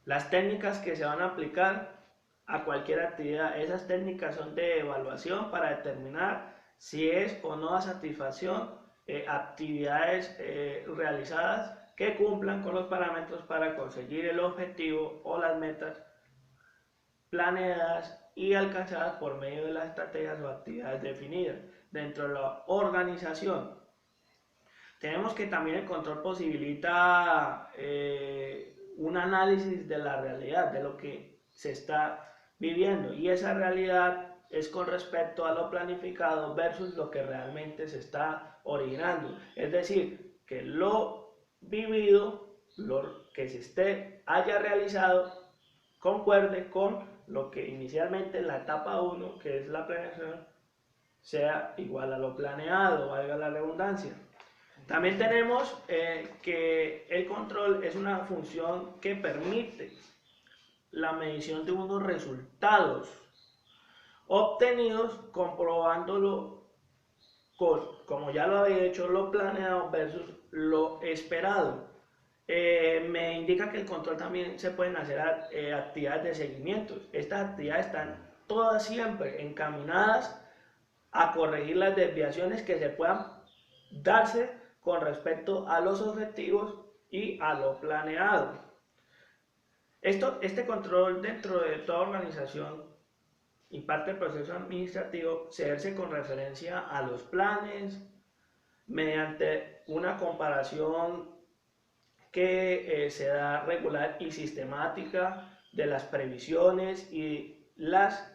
S1: las técnicas que se van a aplicar a cualquier actividad. Esas técnicas son de evaluación para determinar si es o no a satisfacción actividades realizadas que cumplan con los parámetros para conseguir el objetivo o las metas planeadas y alcanzadas por medio de las estrategias o actividades definidas dentro de la organización. Tenemos que también el control posibilita un análisis de la realidad, de lo que se está viviendo, y esa realidad es con respecto a lo planificado versus lo que realmente se está originando. Es decir, que lo vivido, lo que se haya realizado, concuerde con lo que inicialmente en la etapa 1, que es la planeación, sea igual a lo planeado, valga la redundancia. También tenemos que el control es una función que permite la medición de unos resultados obtenidos comprobándolo como ya lo había hecho, lo planeado versus lo esperado. Me indica que el control también se pueden hacer actividades de seguimiento. Estas actividades están todas siempre encaminadas a corregir las desviaciones que se puedan darse con respecto a los objetivos y a lo planeado. Este control dentro de toda organización y parte del proceso administrativo se ejerce con referencia a los planes, mediante una comparación que se da regular y sistemática de las previsiones y las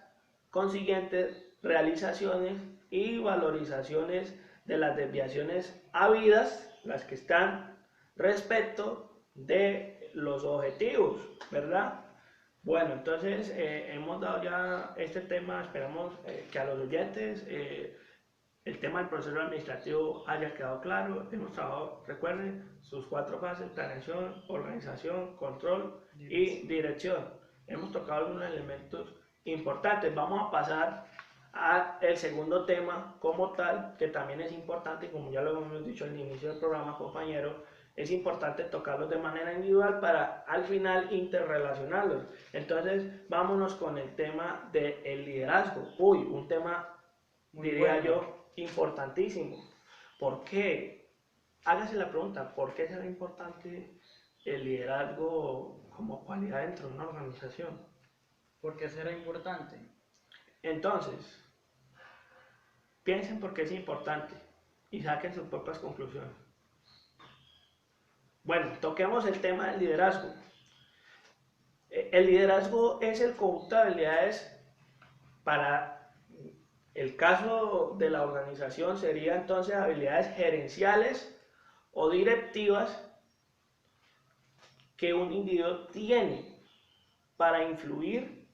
S1: consiguientes realizaciones y valorizaciones de las desviaciones habidas, las que están respecto de los objetivos, ¿verdad? Bueno, entonces hemos dado ya este tema, esperamos que a los oyentes el tema del proceso administrativo haya quedado claro. Hemos trabajado, recuerden, sus 4 fases: planeación, organización, control y dirección. Hemos tocado algunos elementos importantes. Vamos a pasar al segundo tema como tal, que también es importante, como ya lo hemos dicho al inicio del programa, compañeros. Es importante tocarlos de manera individual para al final interrelacionarlos. Entonces, vámonos con el tema del liderazgo. Un tema, diría yo, importantísimo. ¿Por qué? Hágase la pregunta, ¿por qué será importante el liderazgo como cualidad dentro de una organización?
S2: ¿Por qué será importante?
S1: Entonces, piensen por qué es importante y saquen sus propias conclusiones. Bueno, toquemos el tema del liderazgo. El liderazgo es el conjunto de habilidades para el caso de la organización, sería entonces habilidades gerenciales o directivas que un individuo tiene para influir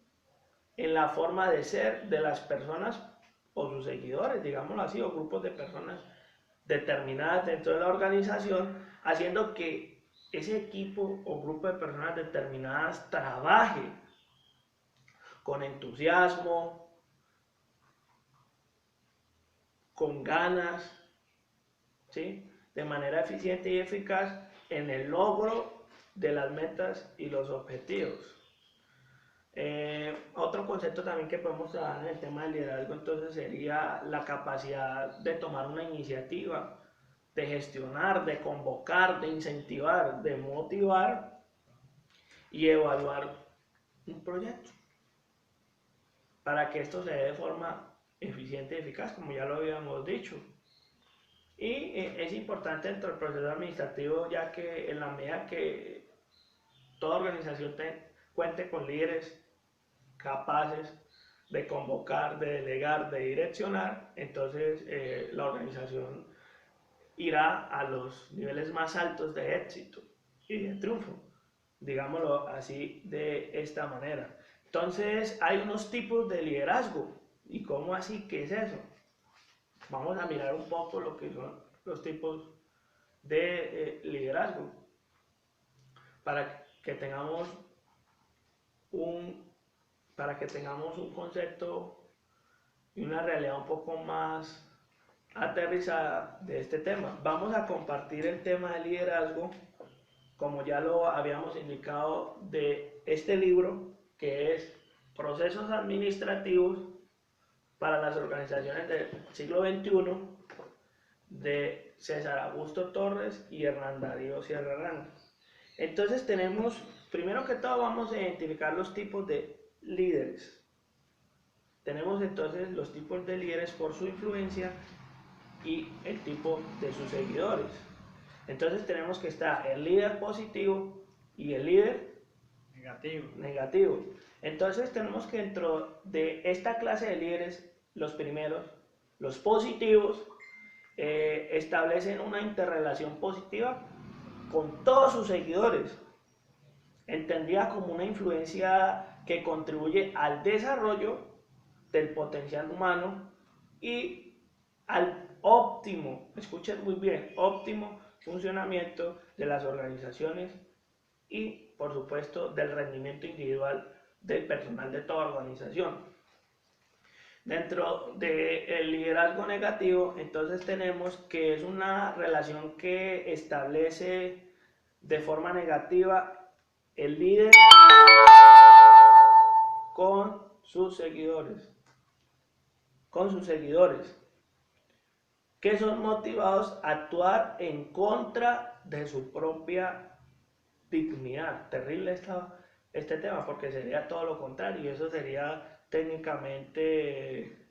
S1: en la forma de ser de las personas o sus seguidores, digámoslo así, o grupos de personas determinadas dentro de la organización, haciendo que ese equipo o grupo de personas determinadas trabaje con entusiasmo, con ganas, ¿sí?, de manera eficiente y eficaz en el logro de las metas y los objetivos. Otro concepto también que podemos trabajar en el tema del liderazgo entonces sería la capacidad de tomar una iniciativa, de gestionar, de convocar, de incentivar, de motivar y evaluar un proyecto para que esto se dé de forma eficiente y eficaz, como ya lo habíamos dicho. Y es importante dentro del proceso administrativo, ya que en la medida que toda organización cuente con líderes capaces de convocar, de delegar, de direccionar, entonces la organización irá a los niveles más altos de éxito y de triunfo, digámoslo así de esta manera. Entonces hay unos tipos de liderazgo. ¿Y cómo así? ¿Qué es eso? Vamos a mirar un poco lo que son los tipos de liderazgo para que tengamos un concepto y una realidad un poco más aterrizada de este tema. Vamos a compartir el tema del liderazgo, como ya lo habíamos indicado, de este libro que es Procesos Administrativos para las Organizaciones del Siglo XXI, de César Augusto Torres y Hernán Darío Sierra Arana. Entonces tenemos, primero que todo vamos a identificar los tipos de líderes. Tenemos entonces los tipos de líderes por su influencia y el tipo de sus seguidores. Entonces tenemos que estar el líder positivo y el líder negativo. Entonces tenemos que dentro de esta clase de líderes, los primeros, los positivos, establecen una interrelación positiva con todos sus seguidores, entendida como una influencia que contribuye al desarrollo del potencial humano y al óptimo, escuchen muy bien, óptimo funcionamiento de las organizaciones y, por supuesto, del rendimiento individual del personal de toda organización. Dentro del liderazgo negativo, entonces tenemos que es una relación que establece de forma negativa el líder con sus seguidores. con sus seguidores, que son motivados a actuar en contra de su propia dignidad. Terrible este tema, porque sería todo lo contrario, y eso sería técnicamente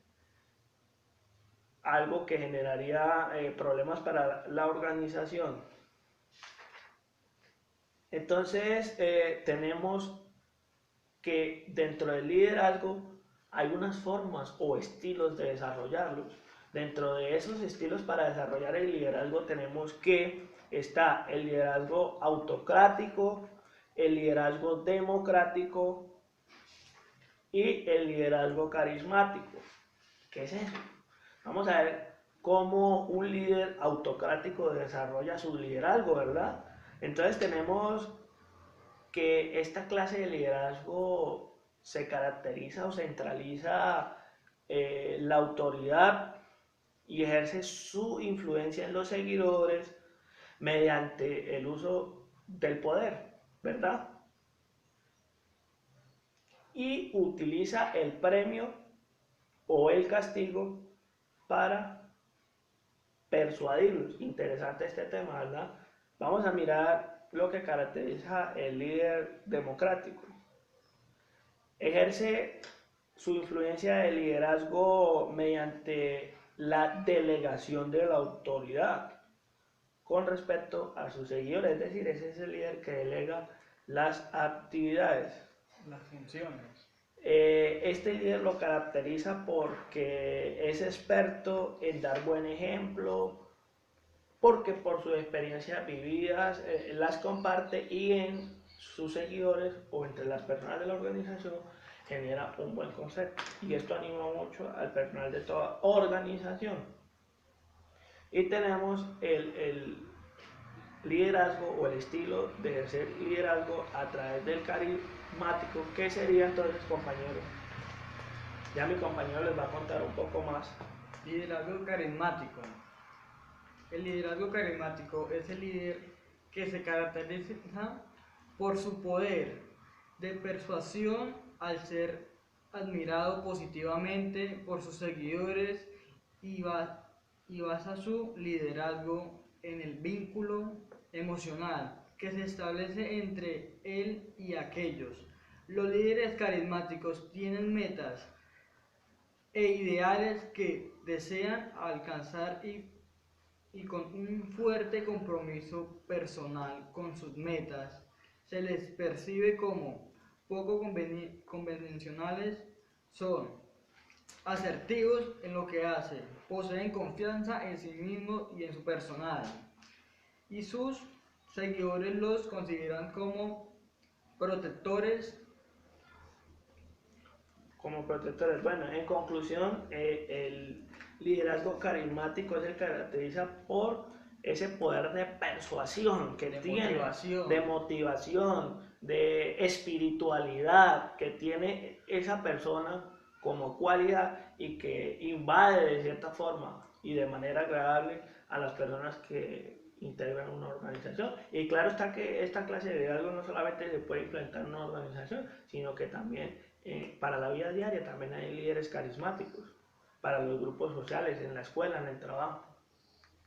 S1: algo que generaría problemas para la organización. Entonces, tenemos que dentro del liderazgo hay unas formas o estilos de desarrollarlos. Dentro de esos estilos para desarrollar el liderazgo tenemos que está el liderazgo autocrático, el liderazgo democrático y el liderazgo carismático. ¿Qué es eso? Vamos a ver cómo un líder autocrático desarrolla su liderazgo, ¿verdad? Entonces tenemos que esta clase de liderazgo se caracteriza o centraliza la autoridad y ejerce su influencia en los seguidores mediante el uso del poder, ¿verdad? Y utiliza el premio o el castigo para persuadirlos. Interesante este tema, ¿verdad? Vamos a mirar lo que caracteriza el líder democrático. Ejerce su influencia de liderazgo mediante la delegación de la autoridad con respecto a sus seguidores, es decir, ese es el líder que delega las actividades.
S2: Las funciones.
S1: Este líder lo caracteriza porque es experto en dar buen ejemplo, porque por sus experiencias vividas las comparte y en sus seguidores o entre las personas de la organización genera un buen concepto. Y esto anima mucho al personal de toda organización. Y tenemos el liderazgo o el estilo de ejercer liderazgo a través del carismático. ¿Qué sería entonces, compañeros? Ya mi compañero les va a contar un poco más.
S2: Liderazgo carismático. El liderazgo carismático es el líder que se caracteriza por su poder de persuasión al ser admirado positivamente por sus seguidores y basa su liderazgo en el vínculo emocional que se establece entre él y aquellos. Los líderes carismáticos tienen metas e ideales que desean alcanzar y con un fuerte compromiso personal con sus metas, se les percibe como poco convencionales, son asertivos en lo que hacen, poseen confianza en sí mismos y en su personal, y sus seguidores los consideran como protectores.
S1: Como protectores. Bueno, en conclusión, el liderazgo carismático es el que caracteriza por ese poder de persuasión que tiene, de motivación, de espiritualidad que tiene esa persona como cualidad y que invade de cierta forma y de manera agradable a las personas que integran una organización. Y claro está que esta clase de liderazgo no solamente se puede implementar en una organización, sino que también para la vida diaria también hay líderes carismáticos, para los grupos sociales, en la escuela, en el trabajo.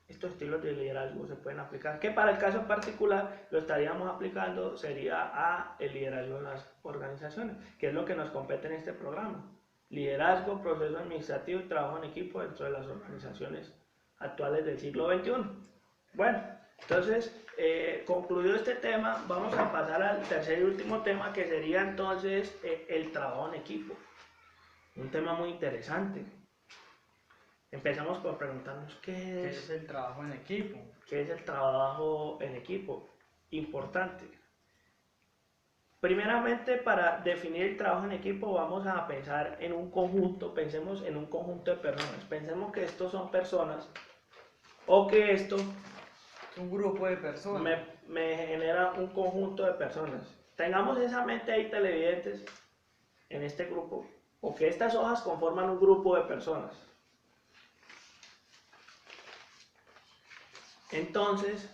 S1: Estos estilos de liderazgo se pueden aplicar, que para el caso particular lo estaríamos aplicando sería a el liderazgo en las organizaciones, que es lo que nos compete en este programa. Liderazgo, proceso administrativo y trabajo en equipo dentro de las organizaciones actuales del siglo XXI. Bueno, entonces, concluido este tema, vamos a pasar al tercer y último tema, que sería entonces el trabajo en equipo. Un tema muy interesante. Empezamos por preguntarnos
S2: ¿Qué es el trabajo en equipo?
S1: ¿Qué es el trabajo en equipo? Importante. Primeramente, para definir el trabajo en equipo, vamos a pensar en un conjunto, pensemos en un conjunto de personas. Pensemos que estos son personas o que esto
S2: un grupo de personas.
S1: Me genera un conjunto de personas. Tengamos esa mente ahí, televidentes, en este grupo, o que estas hojas conforman un grupo de personas. Entonces,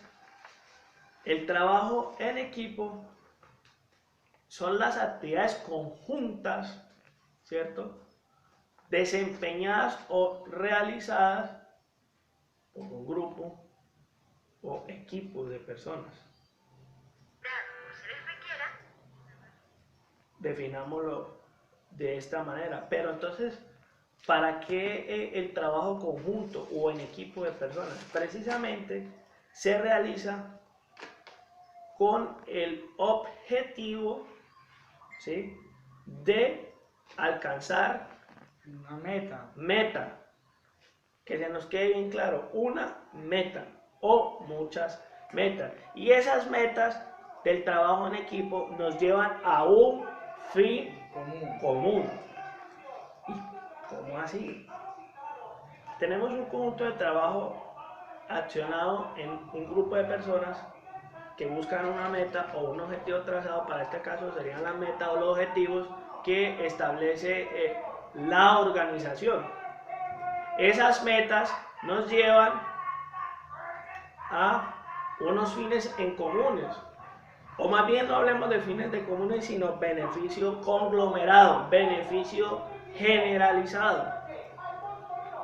S1: el trabajo en equipo son las actividades conjuntas, ¿cierto?, desempeñadas o realizadas por un grupo o equipo de personas. Definámoslo de esta manera. Pero entonces, ¿para qué el trabajo conjunto o en equipo de personas? Precisamente se realiza con el objetivo, ¿sí?, de alcanzar
S2: Una meta.
S1: meta. Que se nos quede bien claro, una meta o muchas metas. Y esas metas del trabajo en equipo nos llevan a un fin común. ¿Y cómo así? Tenemos un conjunto de trabajo accionado en un grupo de personas que buscan una meta o un objetivo trazado. Para este caso serían las metas o los objetivos que establece la organización. Esas metas nos llevan a unos fines en comunes, o más bien no hablemos de fines de comunes, sino beneficio conglomerado, beneficio generalizado.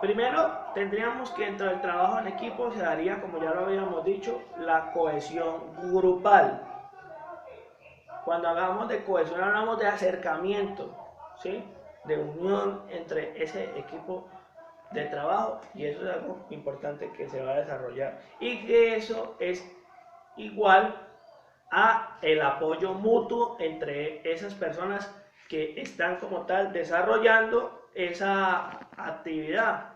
S1: Primero tendríamos que dentro del trabajo en equipo se daría, como ya lo habíamos dicho, la cohesión grupal. Cuando hablamos de cohesión hablamos de acercamiento, ¿sí?, de unión entre ese equipo de trabajo, y eso es algo importante que se va a desarrollar, y que eso es igual a el apoyo mutuo entre esas personas que están como tal desarrollando esa actividad.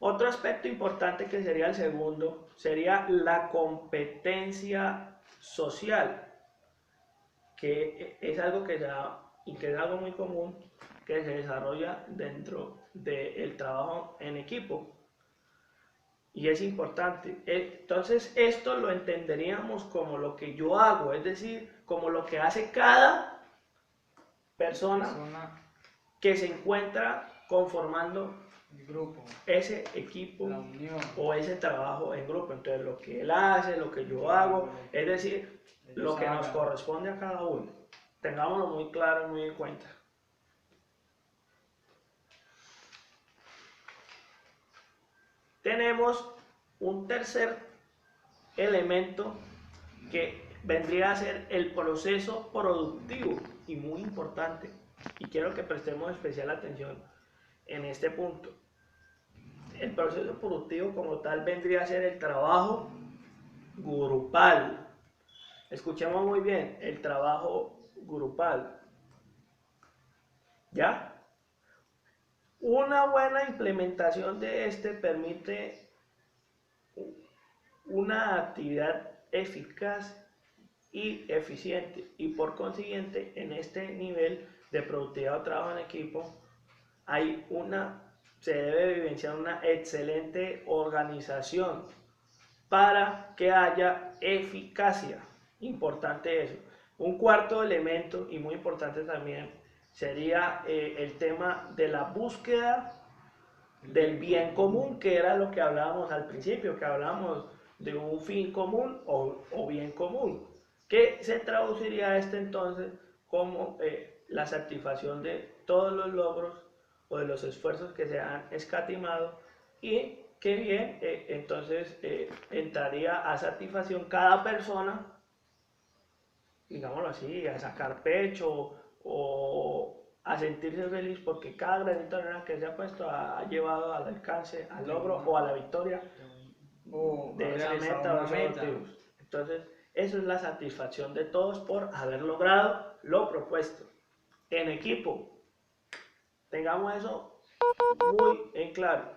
S1: Otro aspecto importante que sería el segundo sería la competencia social, que es algo que ya y que es algo muy común que se desarrolla dentro del trabajo en equipo, y es importante. Entonces esto lo entenderíamos como lo que yo hago, es decir, como lo que hace cada persona que se encuentra conformando
S2: el grupo,
S1: ese equipo
S2: la unión,
S1: o ese trabajo en grupo. Entonces lo que él hace, lo que yo hago, es decir, lo que nos corresponde a cada uno. Tengámoslo muy claro y muy en cuenta. Tenemos un tercer elemento que vendría a ser el proceso productivo, y muy importante, y quiero que prestemos especial atención en este punto. El proceso productivo como tal vendría a ser el trabajo grupal. Escuchemos muy bien, el trabajo grupal. ¿Ya? Una buena implementación de este permite una actividad eficaz y eficiente, y por consiguiente en este nivel de productividad o trabajo en equipo se debe vivenciar una excelente organización para que haya eficacia. Importante eso. Un cuarto elemento y muy importante también sería el tema de la búsqueda del bien común, que era lo que hablábamos al principio, que hablábamos de un fin común o bien común, que se traduciría entonces como la satisfacción de todos los logros o de los esfuerzos que se han escatimado, y que bien entonces entraría a satisfacción cada persona, digámoslo así, a sacar pecho o a sentirse feliz porque cada granito de arena que se ha puesto ha llevado al alcance, al logro o a la victoria de esa meta o esos objetivos. Entonces, eso es la satisfacción de todos por haber logrado lo propuesto. En equipo, tengamos eso muy en claro.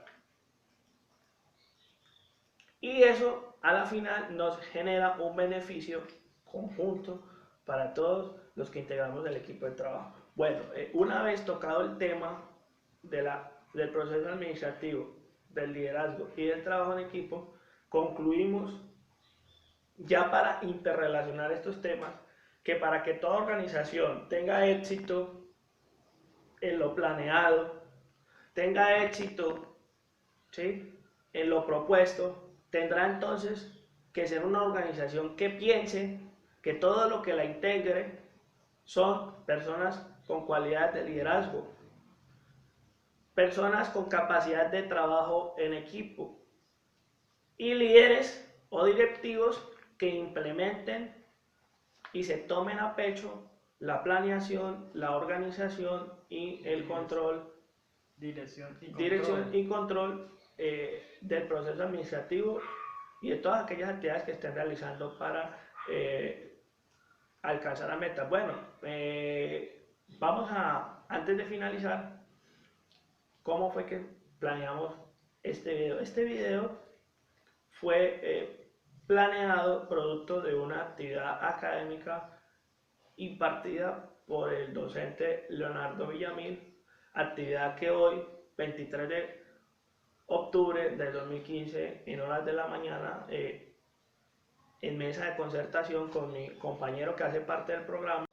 S1: Y eso a la final nos genera un beneficio conjunto para todos los que integramos el equipo de trabajo. Bueno, una vez tocado el tema del proceso administrativo, del liderazgo y del trabajo en equipo, concluimos ya para interrelacionar estos temas que para que toda organización tenga éxito en lo planeado, tenga éxito, ¿sí?, en lo propuesto, tendrá entonces que ser una organización que piense que todo lo que la integre son personas con cualidades de liderazgo, personas con capacidad de trabajo en equipo y líderes o directivos que implementen y se tomen a pecho la planeación, la organización y el control, dirección y control del proceso administrativo y de todas aquellas actividades que estén realizando para alcanzar la meta. Bueno, vamos a, antes de finalizar, ¿cómo fue que planeamos este video? Este video fue planeado producto de una actividad académica impartida por el docente Leonardo Villamil, actividad que hoy, 23 de octubre del 2015, en horas de la mañana, en mesa de concertación con mi compañero que hace parte del programa,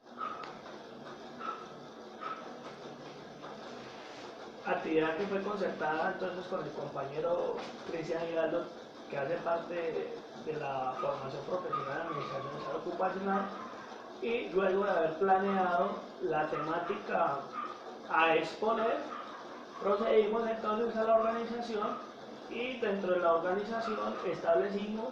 S1: actividad que fue concertada entonces con el compañero Cristian Giraldo, que hace parte de la formación profesional de administración de salud ocupacional, y luego de haber planeado la temática a exponer, procedimos entonces a la organización y dentro de la organización establecimos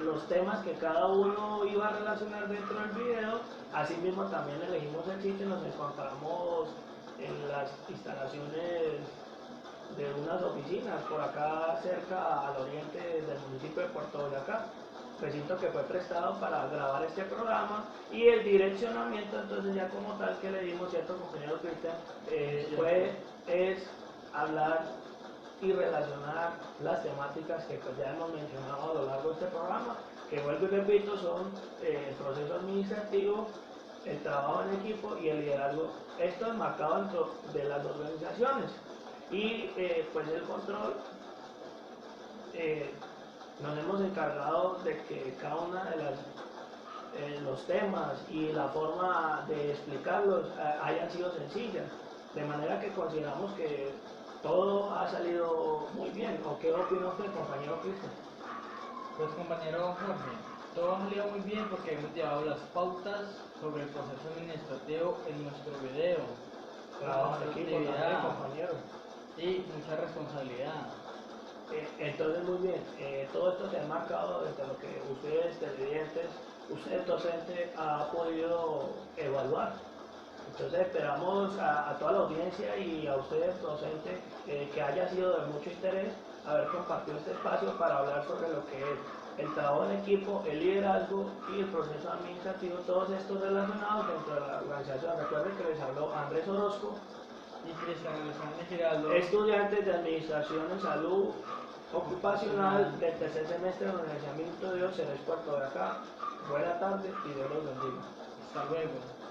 S1: los temas que cada uno iba a relacionar dentro del video. Asimismo también elegimos el sitio y nos encontramos en las instalaciones de unas oficinas por acá cerca al oriente del municipio de Puerto Boyacá, recinto que fue prestado para grabar este programa, y el direccionamiento entonces ya como tal que le dimos, cierto compañero Cristian, es hablar y relacionar las temáticas que pues ya hemos mencionado a lo largo de este programa, que vuelvo y repito son el proceso administrativo, el trabajo en equipo y el liderazgo. Esto es marcado dentro de las organizaciones y pues el control. Nos hemos encargado de que cada una de los temas y la forma de explicarlos hayan sido sencillas, de manera que consideramos que todo ha salido muy bien. ¿O qué opina usted, compañero Cristian?
S2: Pues compañero Jorge, todo ha salido muy bien porque hemos llevado las pautas sobre el proceso administrativo en nuestro video.
S1: Trabajo en equipo también, compañero.
S2: Y mucha responsabilidad.
S1: Entonces, muy bien, todo esto se ha marcado desde lo que ustedes, televidentes, usted docente, ha podido evaluar. Entonces esperamos a toda la audiencia y a ustedes, docente, que haya sido de mucho interés haber compartido este espacio para hablar sobre lo que es el trabajo en equipo, el liderazgo y el proceso administrativo, todos estos relacionados dentro de la organización. Recuerden que les habló Andrés Orozco
S2: y Cristian Alexander Giraldo,
S1: estudiantes de Administración en Salud Ocupacional del tercer semestre de la Universidad Minuto Dios, en el Puerto de acá. Buena tarde y Dios los bendiga.
S2: Hasta luego.